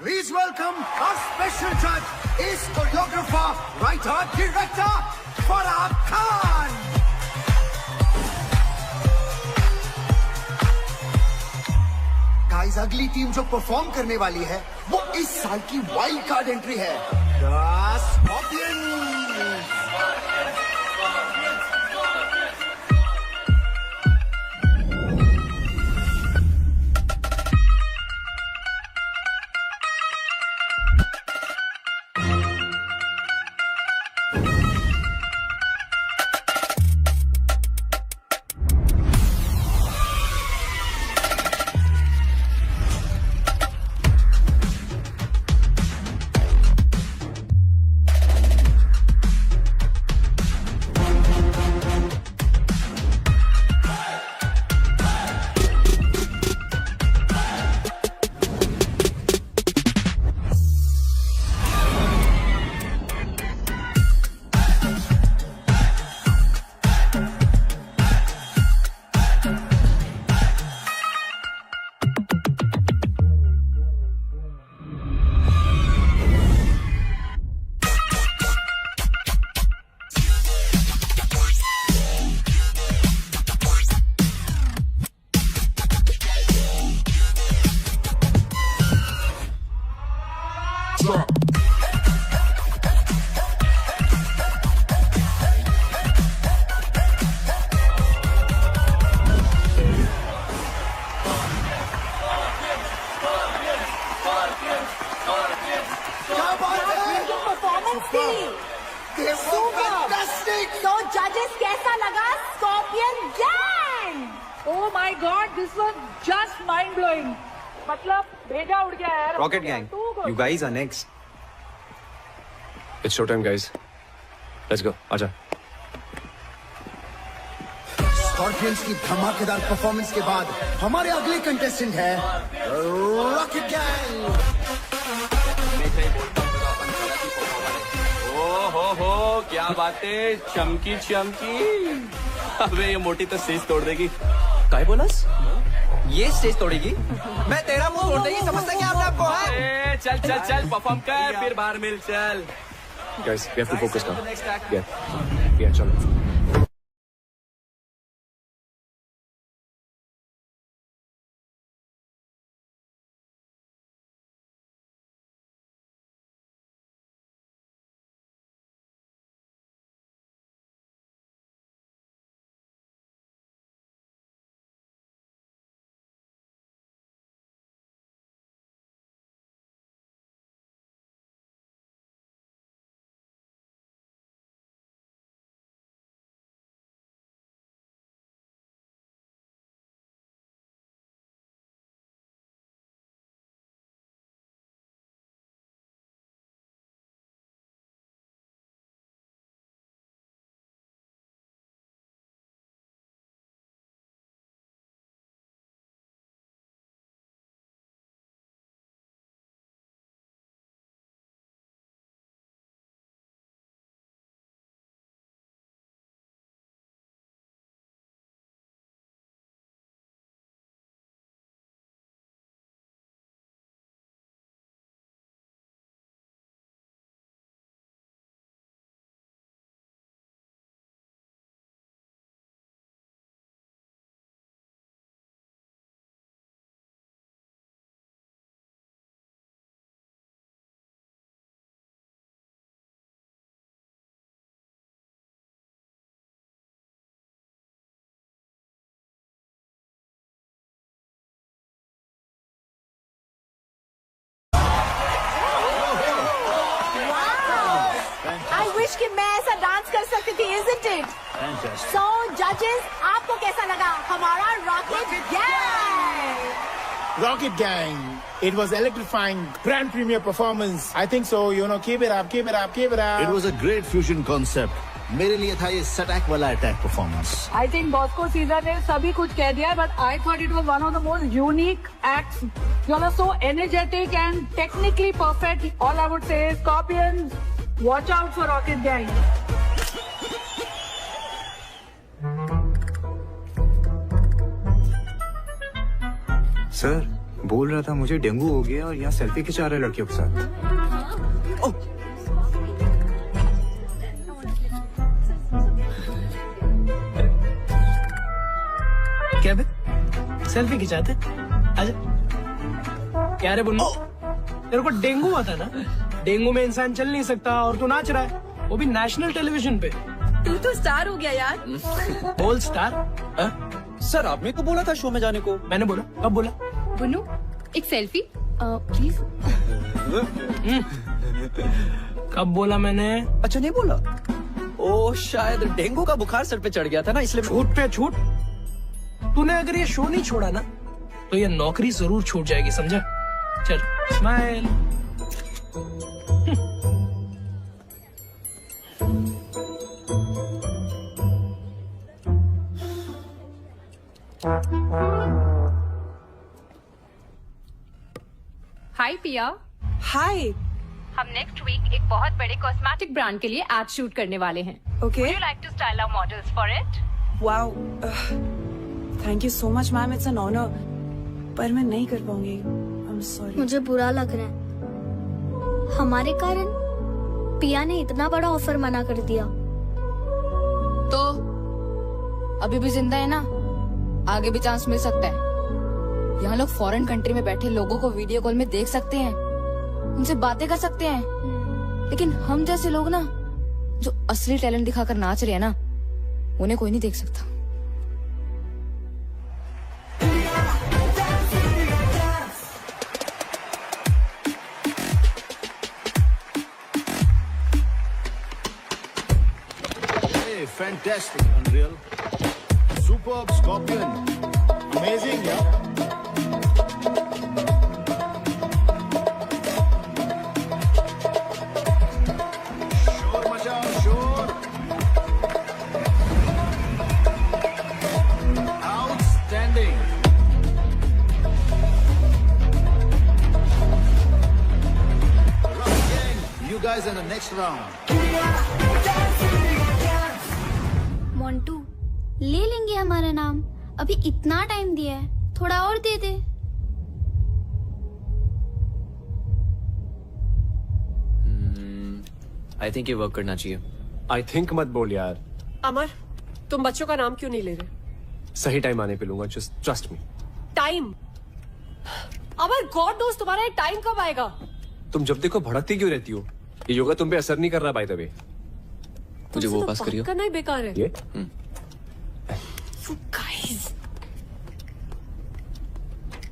Please welcome our special judge, is choreographer, writer, director, Farah Khan. Guys, अगली टीम जो परफॉर्म करने वाली है वो इस साल की वाइल्ड कार्ड एंट्री है, The Scorpions. तो जजेस कैसा लगा scorpion gang? Oh my God, this was just mind blowing. मतलब भेजा उड़ गया यार। Rocket gang, you guys are next. It's show time, guys. Let's go. आजा। स्कॉर्पियंस की धमाकेदार परफॉर्मेंस के बाद हमारे अगले कंटेस्टेंट है रॉकेट गैंग। हो क्या बातें, चमकी चमकी। अबे ये मोटी तो स्टेज तोड़ देगी। काय बोलस? ये स्टेज तोड़ेगी? मैं तेरा मुंह तोड़ देगी, समझता क्या आपने आपको? चल चल चल परफॉर्म कर, फिर बाहर मिल चल। Guys, we have to focus now. Next act. Yeah, चलो। isn't it? So judges, आपको कैसा लगा हमारा rocket gang? Rocket Gang. It was electrifying, grand premiere performance. I think so. Keep it up, keep it up, keep it up. It was a great fusion concept. मेरे लिए था ये सटैक वाला attack performance. I think Bosco Caesar ने सभी कुछ कह दिया, but I thought it was one of the most unique acts. You all are so energetic and technically perfect. All I would say is, Scorpions, watch out for Rocket Gang. Sir बोल रहा था मुझे डेंगू हो गया और यहाँ सेल्फी खिंचा रहे लड़कियों के साथ. क्या बे? सेल्फी खिंचाते? आजा. क्या रे बुन्नू? तेरे को डेंगू हुआ था ना? डेंगू में इंसान चल नहीं सकता और तू नाच रहा है, वो भी नेशनल टेलीविजन पे. तू तो स्टार हो गया यार. बोल स्टार? सर आपने तो बोला था शो में जाने को. मैंने बोला? कब बोला? बुन्नू एक सेल्फी प्लीज. कब बोला मैंने? अच्छा नहीं बोला. ओ शायद डेंगू का बुखार सर पे चढ़ गया था ना, इसलिए. छूट पे छूट. तूने अगर ये शो नहीं छोड़ा ना तो ये नौकरी जरूर छूट जाएगी, समझा? चल स्माइल. हाय पिया. हाय. हम नेक्स्ट वीक एक बहुत बड़े कॉस्मेटिक ब्रांड के लिए एड शूट करने वाले हैं. Okay. Would you like to style our models for it? Wow. Thank you so much, ma'am. It's an honor. पर मैं नहीं कर पाऊंगी. I'm sorry. मुझे बुरा लग रहा है. हमारे कारण पिया ने इतना बड़ा ऑफर मना कर दिया. तो अभी भी जिंदा है ना, आगे भी चांस मिल सकता है. यहाँ लोग फॉरेन कंट्री में बैठे लोगों को वीडियो कॉल में देख सकते हैं, उनसे बातें कर सकते हैं. लेकिन हम जैसे लोग ना, जो असली टैलेंट दिखाकर नाच रहे हैं ना, उन्हें कोई नहीं देख सकता. Hey, fantastic, Unreal. Superb, Scorpion. Amazing, yeah. Guys in the next round. Montu, ले लेंगे हमारा नाम. अभी इतना टाइम दिया है, थोड़ा और दे दे. आई थिंक ये वर्क करना चाहिए. आई थिंक मत बोल यार. अमर, तुम बच्चों का नाम क्यों नहीं ले रहे? सही टाइम आने पे लूंगा, जस्ट ट्रस्ट मी. टाइम? अमर, गॉड नोस तुम्हारा टाइम कब आएगा? तुम जब देखो भड़कती क्यों रहती हो? ये योगा तुम पे असर नहीं कर रहा बाय द वे. मुझे वो पास करियो. करना ही बेकार है. ये? You guys.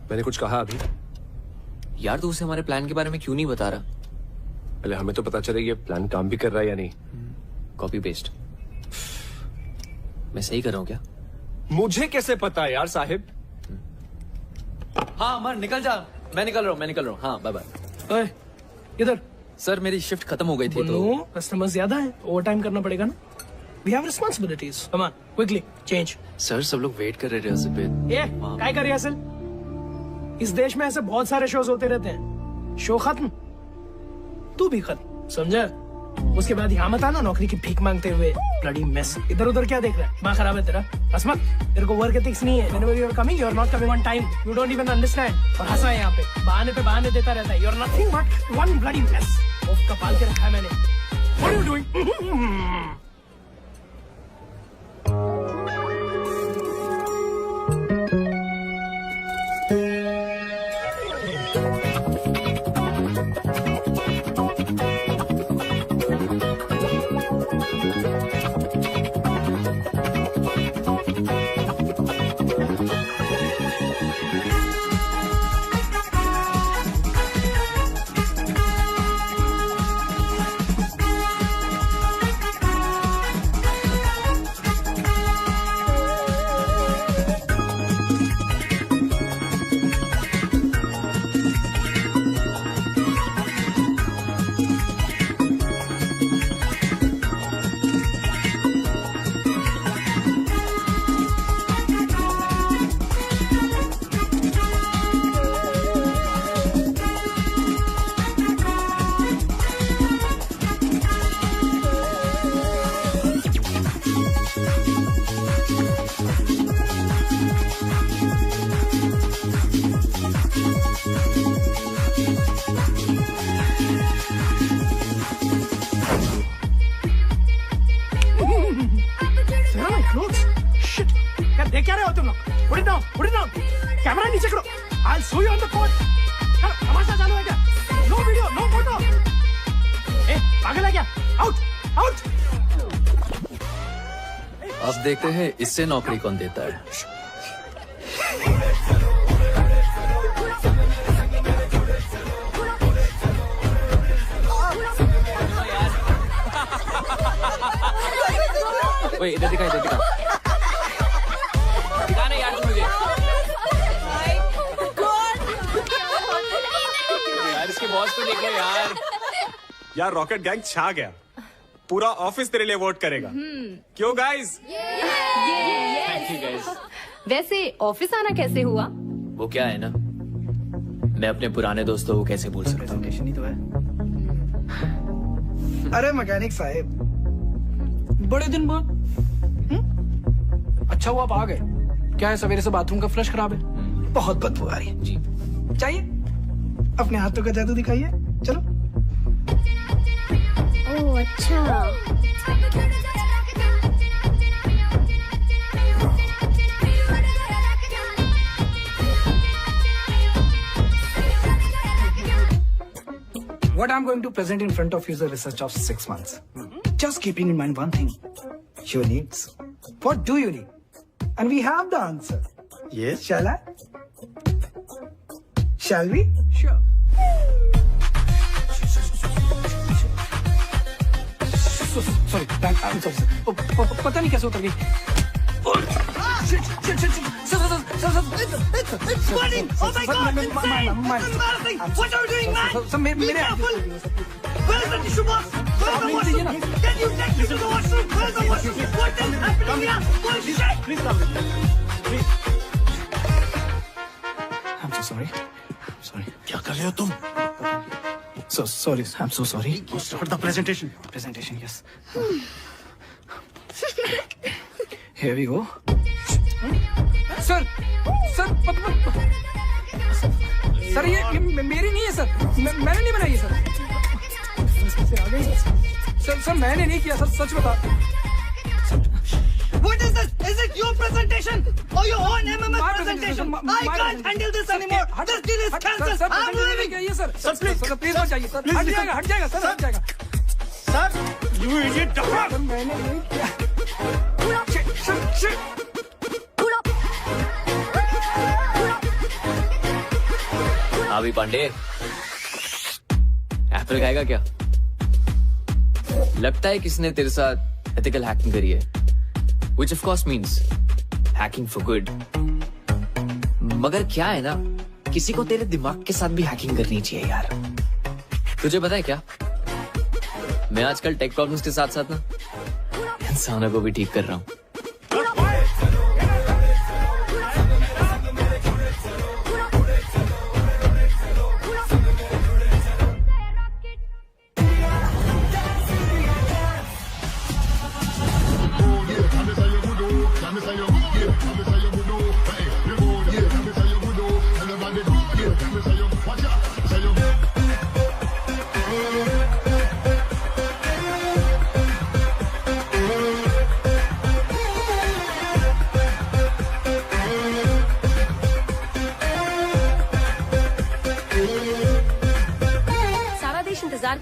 मैंने कुछ कहा अभी? यार तू उसे हमारे प्लान के बारे में क्यों नहीं बता रहा? पहले हमें तो पता चले ये प्लान काम भी कर रहा है या नहीं. Copy paste. मैं सही कर रहा हूँ क्या? मुझे कैसे पता यार साहिब? हाँ अमर निकल जा. मैं निकल रहा हूँ. हाँ बाय बाय. इधर. सर मेरी शिफ्ट खत्म हो गई थी तो कस्टमर ज्यादा है, ओवर टाइम करना पड़ेगा ना. We have responsibilities. Come on, quickly change. Sir सब लोग वेट कर रहे रिहर्सल पे. ये काय कर रिहर्सल? इस देश में ऐसे बहुत सारे शोज होते रहते हैं. शो खत्म, तू भी खत्म, समझा? उसके बाद यहाँ मत आना नौकरी की भीख मांगते हुए. Bloody mess. इधर उधर क्या देख रहा है? दिमाग खराब है तेरा? हंस मत. तेरे को वर्क एथिक्स नहीं है. Whenever you are coming, you are not coming on time. You don't even understand. और हंसा है यहाँ पे. बहाने पे बहाने देता रहता है. You are nothing but one bloody mess. ओफ का पाल के रखा है मैंने. What are you doing? Put it down. Camera नीचे करो. I'll show you on the court. चलो, तमाशा चालू है क्या? No video, no photo. ए, पागल है क्या? Out, out. अब देखते हैं इससे नौकरी कौन देता है. ओए इधर दिखा दिखा ना यार तू मुझे. यार इसके बॉस को देखो यार. यार रॉकेट गैंग छा गया. पूरा ऑफिस तेरे लिए वोट करेगा. क्यों गाइस? Thank you guys. वैसे ऑफिस आना कैसे हुआ? वो क्या है ना, मैं अपने पुराने दोस्तों को कैसे भूल सकता हूँ. ही तो है. अरे मैकेनिक साहब, बड़े दिन बाद. अच्छा हुआ आप आ गए. क्या है, सवेरे से बाथरूम का फ्लश खराब है. बहुत बदबू आ रही है. जी चाहिए अपने हाथों का जादू दिखाइए. चलो. ओह अच्छा. What I'm going to present in front of you is a research of 6 months. Just keeping in mind one thing. Your needs. What do you need? And we have the answer. Yes. Shall I? Shall we? Sure. Sorry, I'm sorry. पता नहीं कैसे उतर गई. Shit. Sir. It's burning! Oh my God! It's insane! What are you doing, man? Be careful! Where's the tissue box? Where's the washroom? Can you take me to the washroom? Where's the washroom? What is happening here? What shit? Please come. Please. I'm so sorry. क्या कर रहे हो तुम? So sorry. I'm so sorry. Start the presentation. Presentation, yes. Here we go. Sir ये मेरी नहीं है सर. मैंने नहीं बनाई है सर. मैंने नहीं किया सर. सच बता. What is this? Is it your presentation or your own MMS presentation? I can't handle this anymore. This deal is cancelled. I'm leaving. Sir please मत जाइए सर. हट जाएगा सर. Sir you idiot. मैंने नहीं किया. अभी पांडे एप्पल खाएगा क्या? लगता है किसने तेरे साथ एथिकल हैकिंग करी है, which of course means hacking for good. मगर क्या है ना, किसी को तेरे दिमाग के साथ भी हैकिंग करनी चाहिए यार. तुझे पता है क्या, मैं आजकल टेक प्रॉब्लम्स के साथ साथ ना इंसानों को भी ठीक कर रहा हूँ.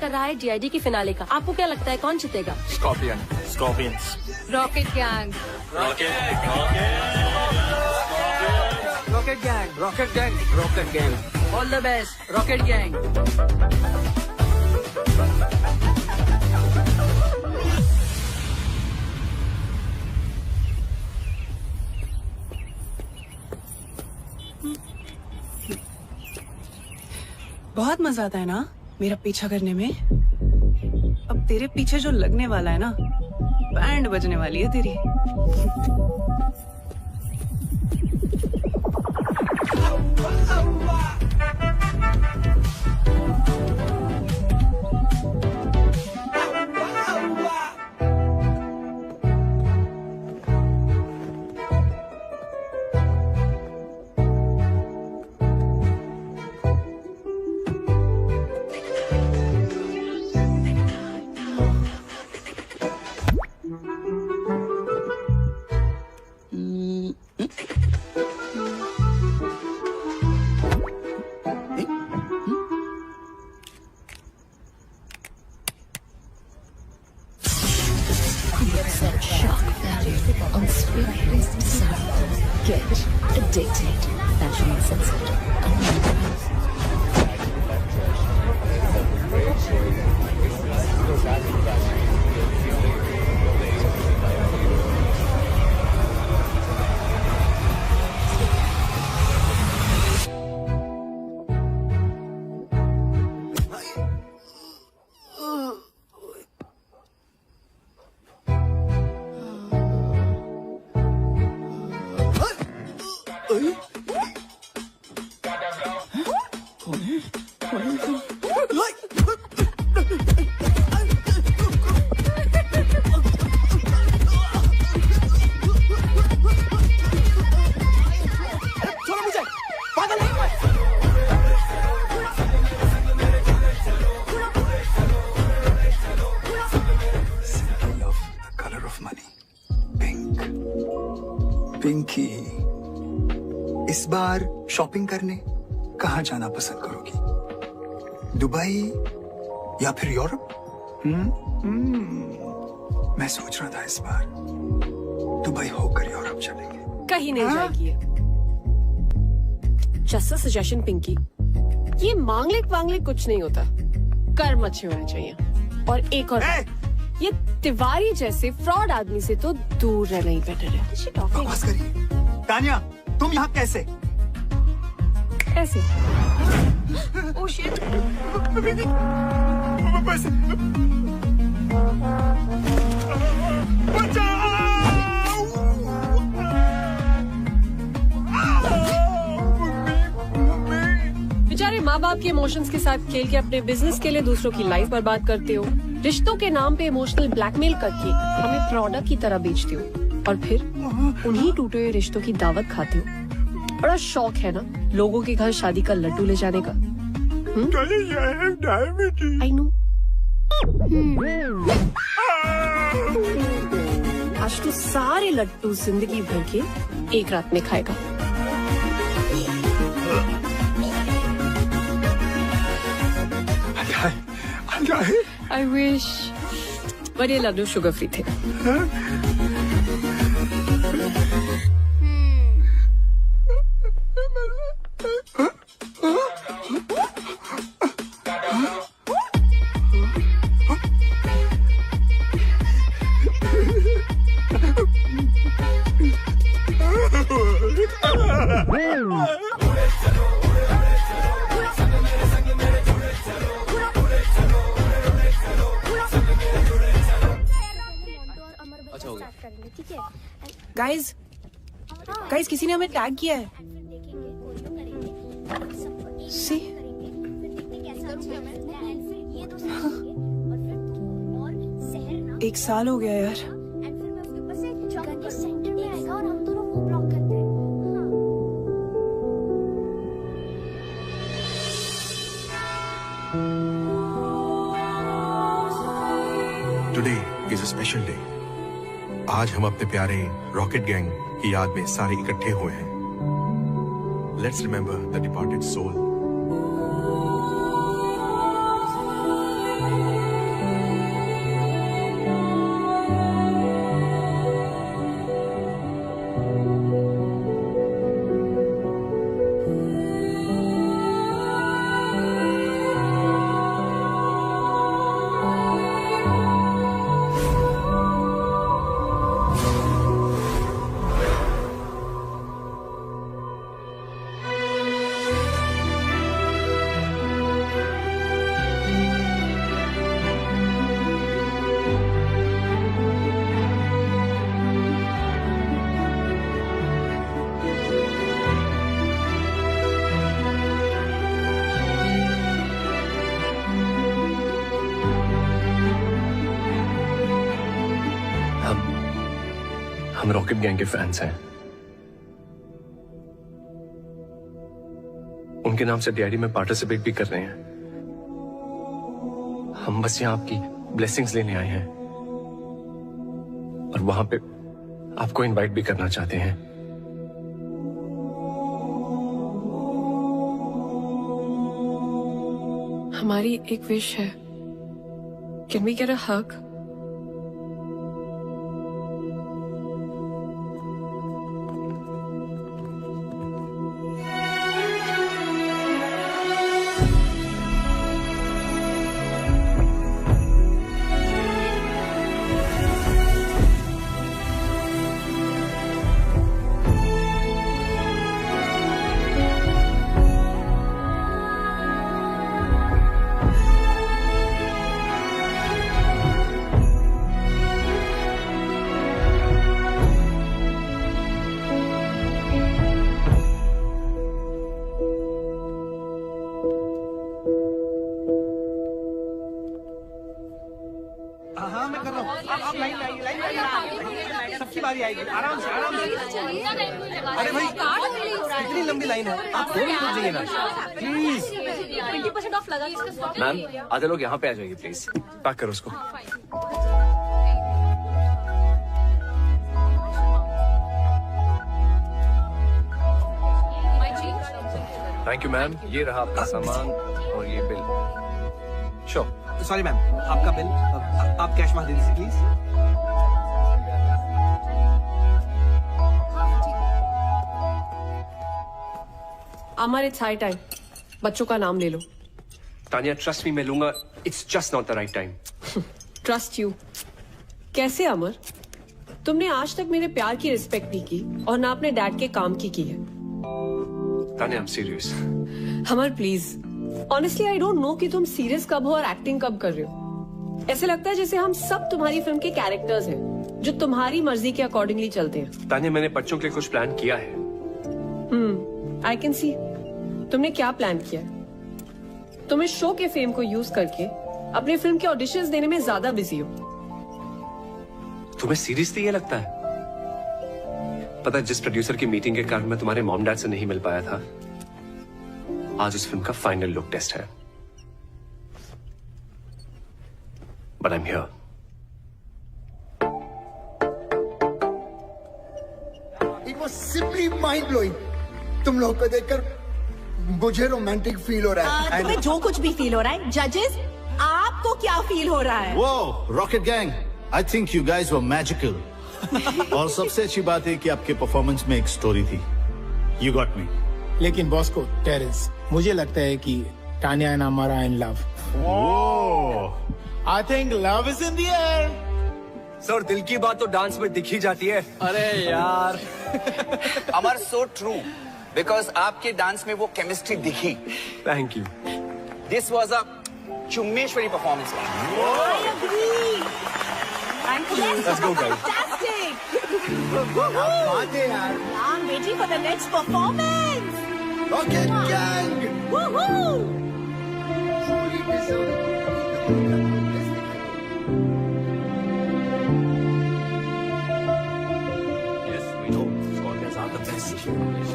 कर रहा है DID की फिनाले का. आपको क्या लगता है कौन जीतेगा? Scorpions. Rocket gang. Rocket gang. All the best rocket gang. बहुत मजा आता है ना मेरा पीछा करने में. अब तेरे पीछे जो लगने वाला है ना, बैंड बजने वाली है तेरी. Addicted. Fashion Uncensored. छोड़ो मुझे, पागल है मैं। Colour of money, pink. Pinky, इस बार शॉपिंग करने कहाँ जाना पसंद करोगी? दुबई या फिर यूरोप? मैं सोच रहा था इस बार दुबई होकर यूरोप चलेंगे। कहीं नहीं जाएगी। जस्ट अ सजेशन पिंकी, ये मांगलिक कुछ नहीं होता, कर्म अच्छे होने चाहिए। और एक और बात, ये तिवारी जैसे फ्रॉड आदमी से तो दूर रहना ही बेटर है। बकवास करिए। तानिया, तुम यहाँ कैसे? ऐसे। Oh shit. बेचारे माँ बाप के इमोशंस के साथ खेल के अपने बिजनेस के लिए दूसरों की लाइफ बर्बाद करते हो। रिश्तों के नाम पे इमोशनल ब्लैकमेल करके हमें प्रोडक्ट की तरह बेचते हो और फिर उन्हीं टूटे हुए रिश्तों की दावत खाते हो। बड़ा शौक है ना लोगों के घर शादी का लड्डू ले जाने का। I know. आज तो सारे लड्डू जिंदगी भर के एक रात में खाएगा। आई विश, पर ये लड्डू शुगर फ्री थे। गाइस किसी ने हमें टैग किया है। सी एक साल हो गया यार। Today is a special day. आज हम अपने प्यारे रॉकेट गैंग की याद में सारे इकट्ठे हुए हैं। Let's remember the departed soul. हम रॉकेट गैंग के फैंस हैं। उनके नाम से डीआईडी में पार्टिसिपेट भी कर रहे हैं। हम बस यहाँ आपकी ब्लेसिंग्स लेने आए हैं और वहां पे आपको इनवाइट भी करना चाहते हैं। हमारी एक विश है। कैन वी गेट अ हग? जाएगी, आराम से आराम से। अरे भाई इतनी लंबी लाइन है, आप 2 मिनट रुक जाइए ना प्लीज। 20% ऑफ लगा इसका स्टॉक। मैम आधे लोग यहाँ पे आ जाइए प्लीज। पैक करो उसको। थैंक यू मैम, ये रहा आपका सामान और ये बिल। श्योर। सॉरी मैम, आपका बिल आप कैश में दे दीजिए please. Amar it's high time, बच्चों का नाम ले लो। तानिया ट्रस्ट मी, मैं लूंगा। It's just not the right time. Trust you? कैसे अमर? तुमने आज तक मेरे प्यार की रिस्पेक्ट नहीं की और ना अपने डैड के काम की है। Tania I am serious. Amar please, honestly I don't know कि तुम सीरियस कब हो और एक्टिंग कब कर रहे हो। ऐसे लगता है जैसे हम सब तुम्हारी फिल्म के कैरेक्टर्स हैं जो तुम्हारी मर्जी के अकॉर्डिंगली चलते हैं। तानिया मैंने बच्चों के लिए कुछ प्लान किया है। I can see. तुमने क्या प्लान किया है? तुम इस शो के फेम को यूज करके अपने फिल्म के ऑडिशंस देने में ज्यादा बिजी हो। तुम्हें सीरियसली ये लगता है? पता है जिस प्रोड्यूसर की मीटिंग के कारण मैं तुम्हारे मॉम डैड से नहीं मिल पाया था, आज उस फिल्म का फाइनल लुक टेस्ट है। But I am here. It was simply mind blowing. तुम लोग को देखकर मुझे रोमांटिक फील हो रहा है। तुम्हें जो कुछ भी फील हो रहा है, जजेस आपको क्या फील हो रहा है? वो rocket gang, I think you guys were magical. और सबसे अच्छी बात है कि आपके परफॉर्मेंस में एक स्टोरी थी। You got me. लेकिन बॉस को टेरेंस, मुझे लगता है कि Tania and Amar are in love. I think love is in the air. Sir दिल की बात तो डांस में दिख ही जाती है। अरे यार अमर, सो ट्रू, बिकॉज आपके डांस में वो केमिस्ट्री दिखी। Thank you. This was a चुम्मेश्वरी परफॉर्मेंस। Let's go guys. बात है यार। I'm waiting for the next performance. Rocket Gang. Woohoo! Truly deserving. Yes, we know. Scorpions are the best.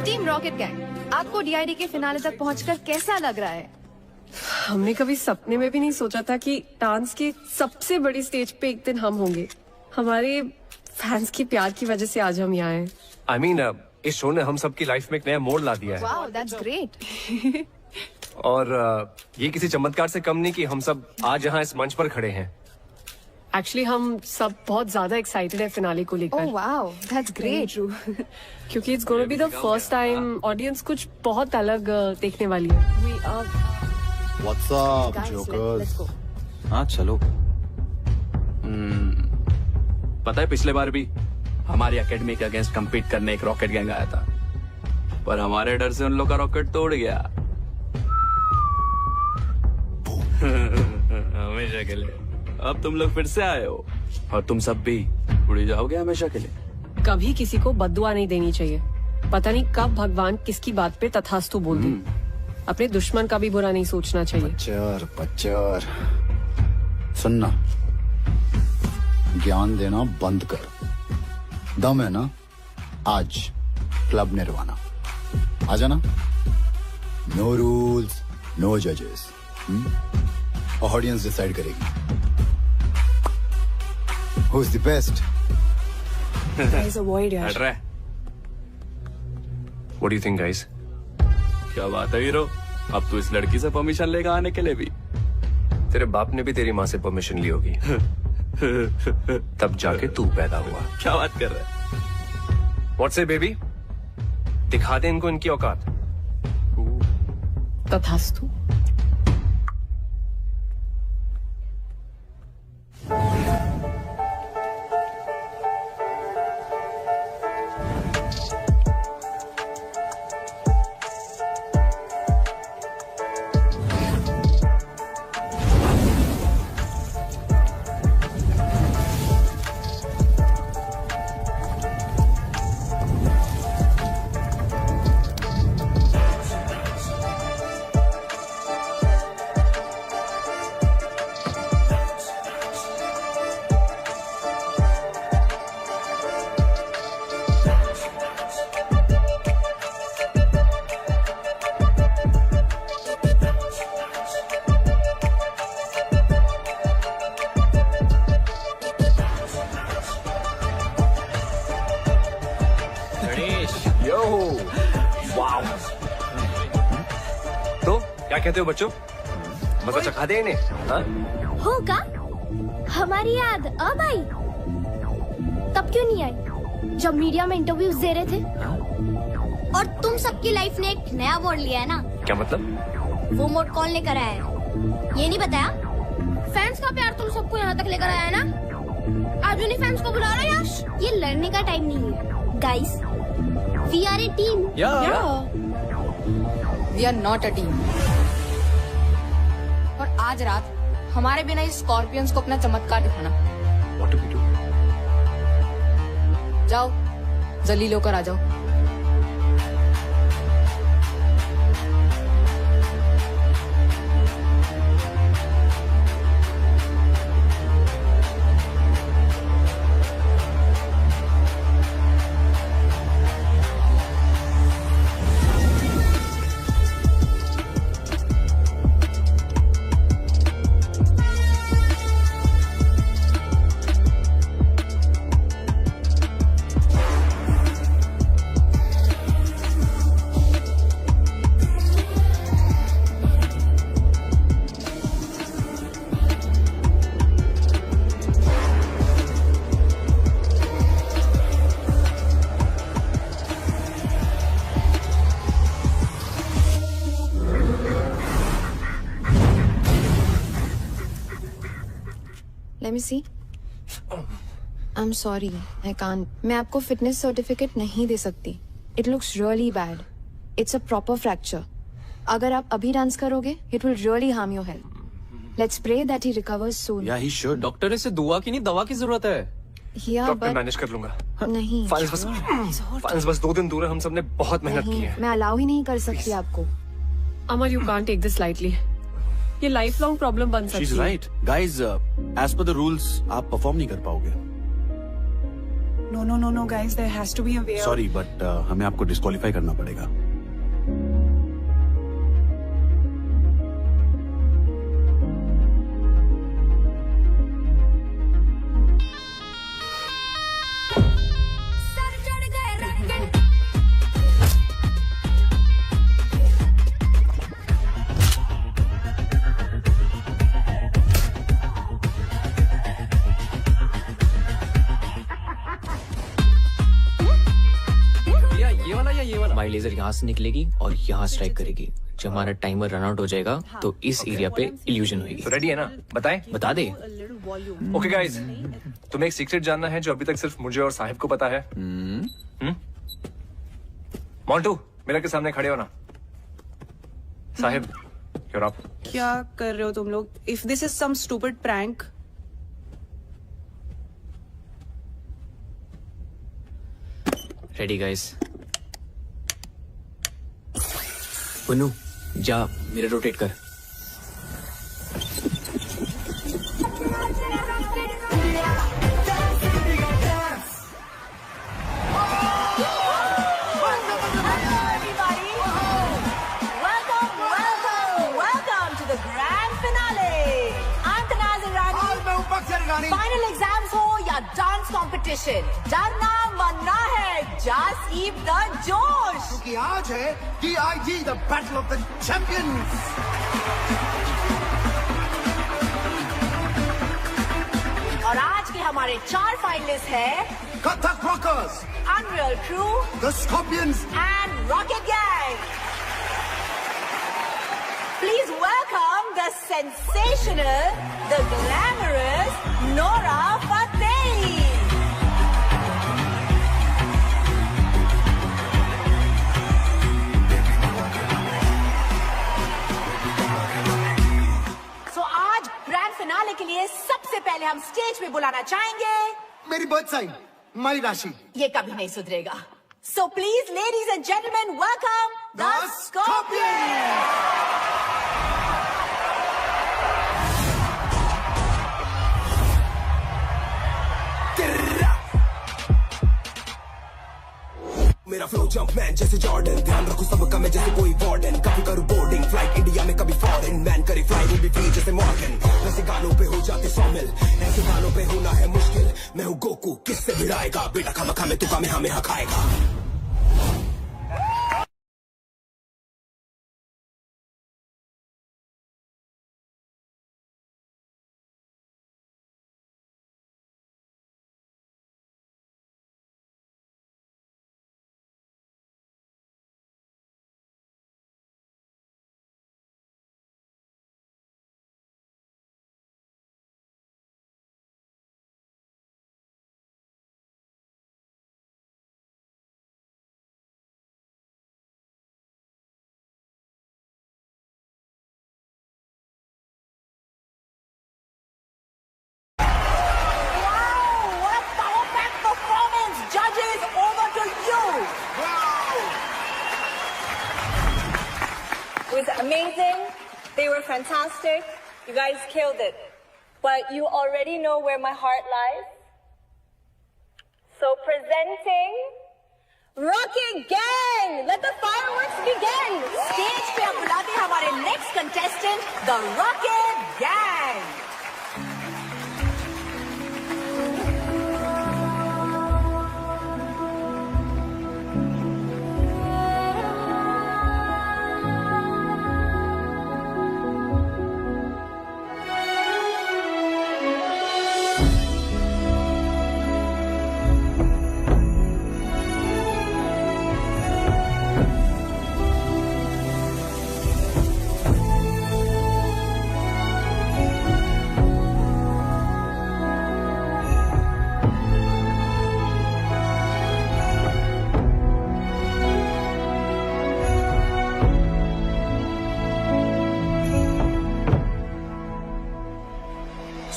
Team rocket gang, आपको डीआईडी के फिनाले तक पहुंचकर कैसा लग रहा है? हमने कभी सपने में भी नहीं सोचा था कि डांस की सबसे बड़ी स्टेज पे एक दिन हम होंगे। हमारे फैंस की प्यार की वजह से आज हम यहाँ हैं। I mean, इस शो ने हम सबकी लाइफ में एक नया मोड़ ला दिया है। Wow, that's great. और ये किसी चमत्कार से कम नहीं कि हम सब आज यहाँ इस मंच पर खड़े हैं। एक्चुअली हम सब बहुत ज्यादा एक्साइटेड है फिनाले को लेकर। Oh wow, that's great. क्योंकि it's gonna be the first time audience कुछ बहुत अलग देखने वाली है। We are What's up, jokers? हाँ चलो। पता है पिछले बार भी हमारी एकेडमी के अगेंस्ट compete करने एक रॉकेट गैंग आया था, पर हमारे डर से उन लोग का रॉकेट तोड़ गया। हमेशा के लिए। अब तुम लोग फिर से आए हो और तुम सब भी उड़ जाओगे हमेशा के लिए। कभी किसी को बद्दुआ नहीं देनी चाहिए। पता नहीं कब भगवान किसकी बात पे तथास्तु बोल दे। अपने दुश्मन का भी बुरा नहीं सोचना चाहिए। बच्चर सुनना, ज्ञान देना बंद कर। दम है ना, आज क्लब निर्वाणा आ जाना। नो रूल्स, नो जजेस, ऑडियंस डिसाइड करेगी who is the best. Guys, avoid यार। हट रहा है। What do you think, guys? क्या बात है हीरो, अब तू इस लड़की से परमिशन लेकर आने के लिए भी? तेरे बाप ने भी तेरी माँ से परमिशन ली होगी। तब जाके तू पैदा हुआ। क्या बात कर रहा है? What say, baby? दिखा दे इनको इनकी औकात। तथास्तु। क्या कहते हो बच्चों? मजा चखा दे इन्हें? हाँ? होगा हमारी याद अब आई, तब क्यों नहीं आई जब मीडिया में इंटरव्यूज दे रहे थे? और तुम सबकी लाइफ ने एक नया मोड़ लिया है ना? क्या मतलब? वो मोड़ कौन लेकर आया है ये नहीं बताया? फैंस का प्यार तुम सबको यहाँ तक लेकर आया है ना? आज उन्हीं फैंस को बुला रहा है यश। ये लड़ने का टाइम नहीं है guys, we are a team. We are not a team. और आज रात हमारे बिना इस स्कॉर्पियंस को अपना चमत्कार दिखाना। What do we do? जाओ जलील होकर आ जाओ। Let me see. I'm sorry, I can't. मैं आपको फिटनेस सर्टिफिकेट नहीं दे सकती. It looks really bad. It's a proper fracture. अगर आप अभी डांस करोगे, it will really harm your health. Let's pray that he recovers soon. Yeah, he should. Doctor इसे दुआ की नहीं दवा की जरूरत है. Yeah, डॉक्टर but मैनेज कर लूंगा। नहीं। फाइल्स बस 2 दिन दूर है, हम सबने बहुत मेहनत की है। मैं अलाउ ही नहीं कर सकती आपको। अमर, you can't take this lightly. ये लाइफ लॉन्ग प्रॉब्लम बन सकती है। She's right. Guys, as per the rules, आप परफॉर्म नहीं कर पाओगे। No, guys, there has to be a way out. Sorry, but हमें आपको डिस्क्वालीफाई करना पड़ेगा। हमारी लेजर यहाँ से निकलेगी और यहाँ स्ट्राइक करेगी। जब हमारा टाइमर रन आउट हो जाएगा तो इस एरिया पे इल्यूजन होगी। तो रेडी है ना? बताएं? बता दे। ओके गाइस, तुम्हें एक सीक्रेट जानना है जो अभी तक सिर्फ मुझे और साहिब को पता है। मोंटू, मिरर के सामने खड़े हो ना। Sahib, you're up. क्या कर रहे हो तुम लोग? If this is some stupid prank. Ready guys. Punu, जा मिरर रोटेट कर। Welcome to the grand finale. I'm Tanaz Irani. और मैं हूं बख्श इरानी। Final exams हो या डांस कंपटीशन, डरना मरना है, just keep the जोश। क्योंकि आज है DID the Battle of the Champions। और आज के हमारे 4 फाइनलिस्ट हैं Kathak rockers, Unreal Crew, The Scorpions and Rocket Gang. Please welcome the sensational, the glamorous Nora Fateh. आज ग्रैंड फिनाले के लिए सबसे पहले हम स्टेज पे बुलाना चाहेंगे मेरी बर्थ साइन, माई राशि। ये कभी नहीं सुधरेगा। So please ladies and gentleman, welcome the Scorpions. मेरा फ्लो जंप मैन जैसे जॉर्डन, ध्यान रखूं सबका मैं जैसे कोई वार्डन। कभी करूं बोर्डिंग फ्लाइट इंडिया में, कभी फॉरेन मैन करे फ्लाई विल बी फ्री जैसे मॉर्गन। वैसे गानों पे हो जाते 100 मिल, ऐसे गानों पे होना है मुश्किल। मैं हूँ गोकू, किससे भिड़ाएगा बेटा, खामा खामे तू कामे हमें खाएगा। It was amazing. They were fantastic. You guys killed it. But you already know where my heart lies. So presenting Rocket Gang! Let the fireworks begin! Stage पे अब बुलाते हैं हमारे next contestant, the Rocket Gang!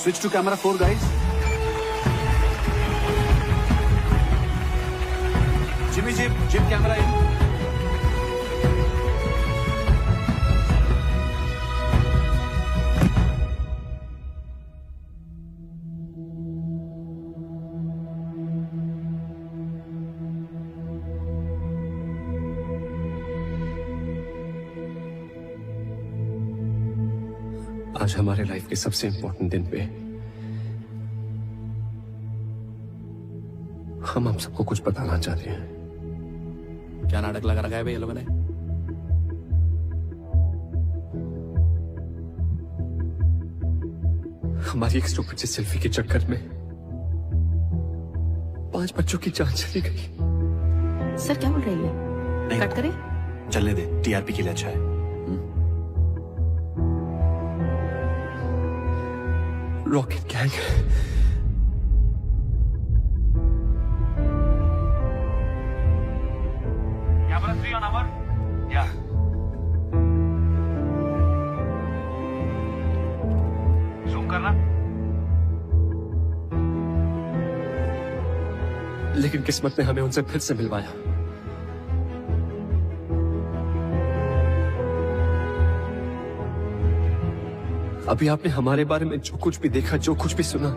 Switch to camera 4, guys. Jimmy, Jim, camera in. आज हमारे लाइफ के सबसे इंपॉर्टेंट दिन पे हम आप सबको कुछ बताना चाहते हैं। क्या नाटक लगा रखा है भाई ये लोगों ने? हमारी एक स्टूपिड सी सेल्फी के चक्कर में 5 बच्चों की जान चली गई। सर क्या बोल रही है? कट करें? चलने दे, टीआरपी के लिए अच्छा है। Rocket gang Camera 3 on our? Yeah. Zoom करना? लेकिन किस्मत ने हमें उनसे फिर से मिलवाया। अभी आपने हमारे बारे में जो कुछ भी देखा, जो कुछ भी सुना,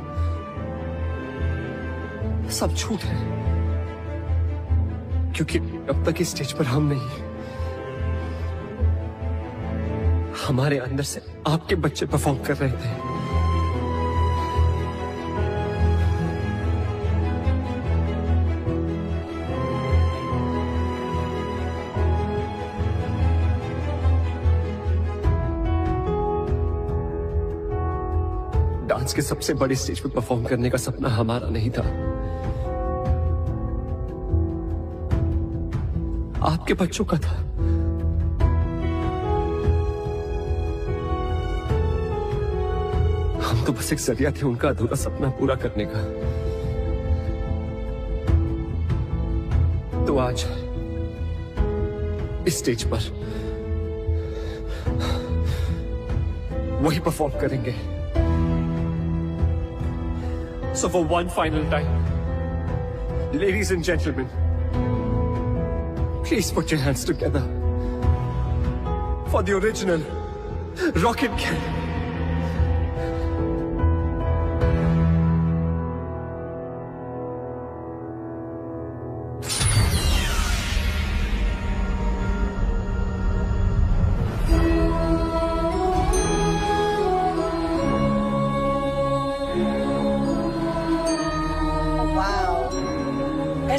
सब झूठ है। क्योंकि अब तक इस स्टेज पर हम नहीं, हमारे अंदर से आपके बच्चे परफॉर्म कर रहे थे। डांस के सबसे बड़े स्टेज पर परफॉर्म करने का सपना हमारा नहीं था, आपके बच्चों का था। हम तो बस एक जरिया थे उनका अधूरा सपना पूरा करने का। तो आज इस स्टेज पर वही परफॉर्म करेंगे। So for one final time, ladies and gentlemen, please put your hands together for the original Rocket Gang.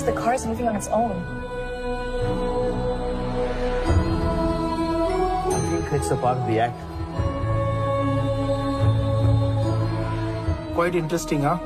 The car is moving on its own. I think it's a part of the act. Quite interesting, huh?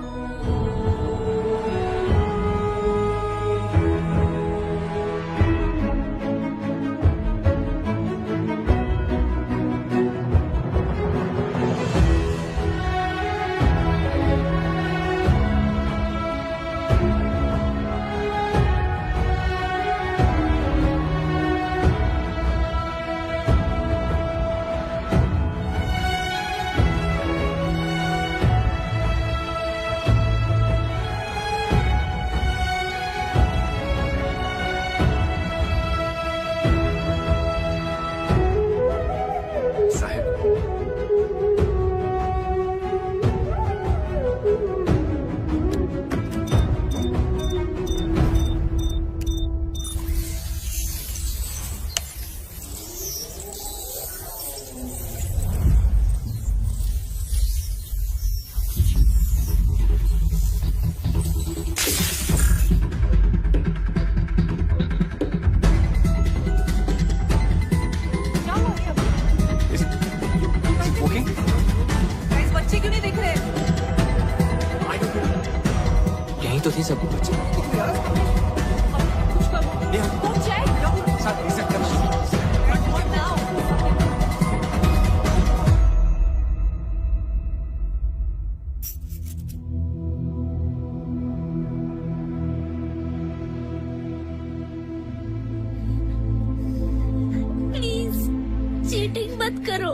मत करो।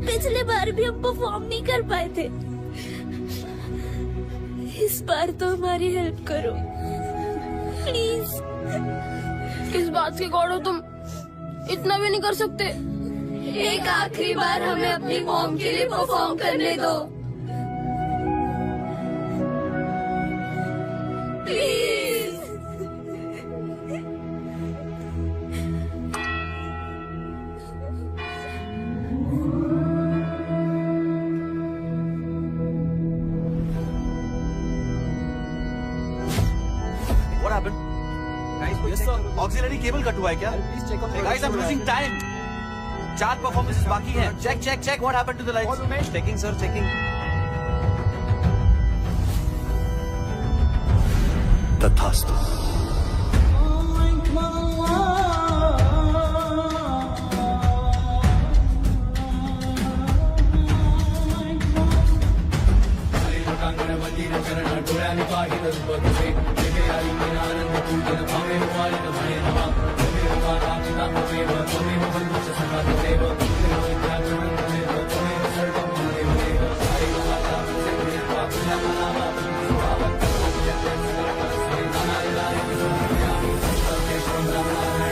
पिछले बार भी हम परफॉर्म नहीं कर पाए थे, इस बार तो हमारी हेल्प करो प्लीज। किस बात के गॉड हो तुम, इतना भी नहीं कर सकते। एक आखिरी बार हमें अपनी मॉम के लिए परफॉर्म करने दो please. What happened? Yes sir, auxiliary cable cut हुआ है क्या? Please check on. Hey guys, I'm losing time. 4 performances बाकी हैं. Check. What happened to the lights? Checking sir, checking. तथास्तु। Thank you.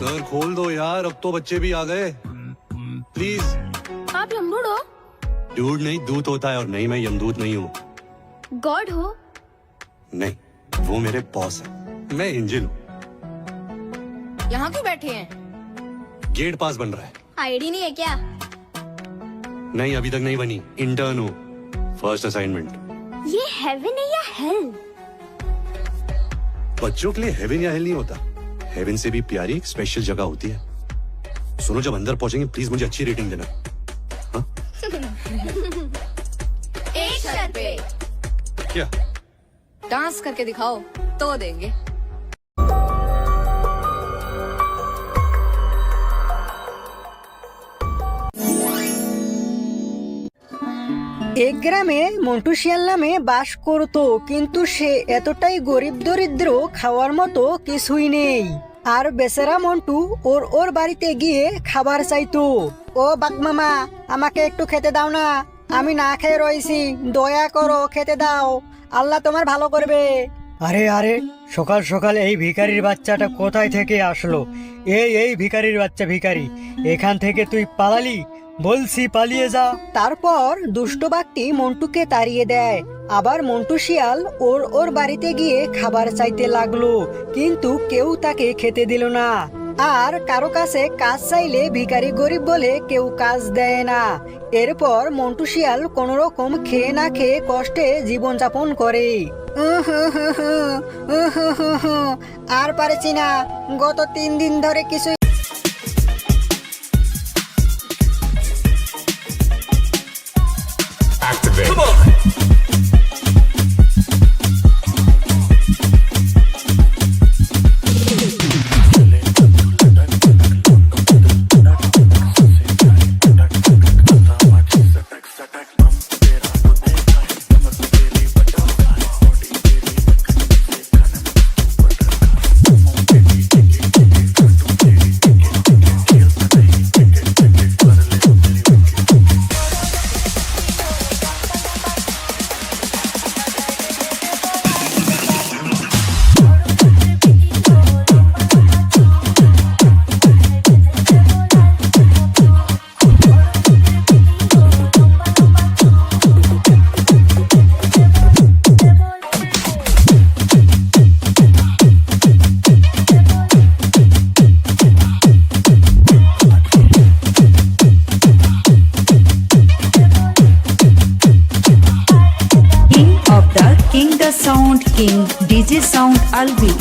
सर खोल दो यार, अब तो बच्चे भी आ गए। प्लीज। आप यमदूत हो? डूड नहीं, दूत होता है, और नहीं मैं यमदूत नहीं हूँ। गॉड हो? नहीं, वो मेरे बॉस है, मैं एंजल हूँ। यहाँ क्यों बैठे हैं? गेट पास बन रहा है। आईडी नहीं है क्या? नहीं, अभी तक नहीं बनी, इंटर्न हूँ, फर्स्ट असाइनमेंट। ये हेवन है या हेल? बच्चों के लिए हेवन या हेल नहीं होता, हेवन से भी प्यारी एक स्पेशल जगह होती है। सुनो, जब अंदर पहुंचेंगे प्लीज मुझे अच्छी रेटिंग देना। हाँ? एक शर्त पे। क्या? डांस करके दिखाओ तो देंगे। এক গ্রামে মন্টু শিয়াল নামে বাস করত, কিন্তু সে এতটাই গরিব দরিদ্র খাওয়ার মতো কিছুই নেই। আর বেচারা মন্টু ওর বাড়িতে গিয়ে খাবার চাইতো। ও বাঘমামা, আমাকে একটু খেতে দাও না, আমি না খেয়ে রয়েছি, দয়া করো খেতে দাও, আল্লাহ তোমার ভালো করবে। আরে আরে, সকাল সকাল এই ভিখারির বাচ্চাটা কোথায় থেকে আসলো? এই ভিখারির বাচ্চা ভিখারি, এখান থেকে তুই পালালি? বলছি পালিয়ে যা। তারপর দুষ্ট বাঘটি মন্টুকে তাড়িয়ে দেয়। আবার মন্টু শিয়াল ওর বাড়িতে গিয়ে খাবার চাইতে লাগলো, কিন্তু কেউ তাকে খেতে দিল না। আর কারো কাছে কাজ চাইলে ভিখারি গরিব বলে কেউ কাজ দেয় না। এরপর মন্টু শিয়াল কোনো রকম খেয়ে না খেয়ে কষ্টে জীবনযাপন করে। আর পারছি না, গত 3 দিন ধরে কিছু Sound King, DJ Sound Alvi.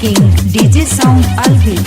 King, DJ Sound Alvi.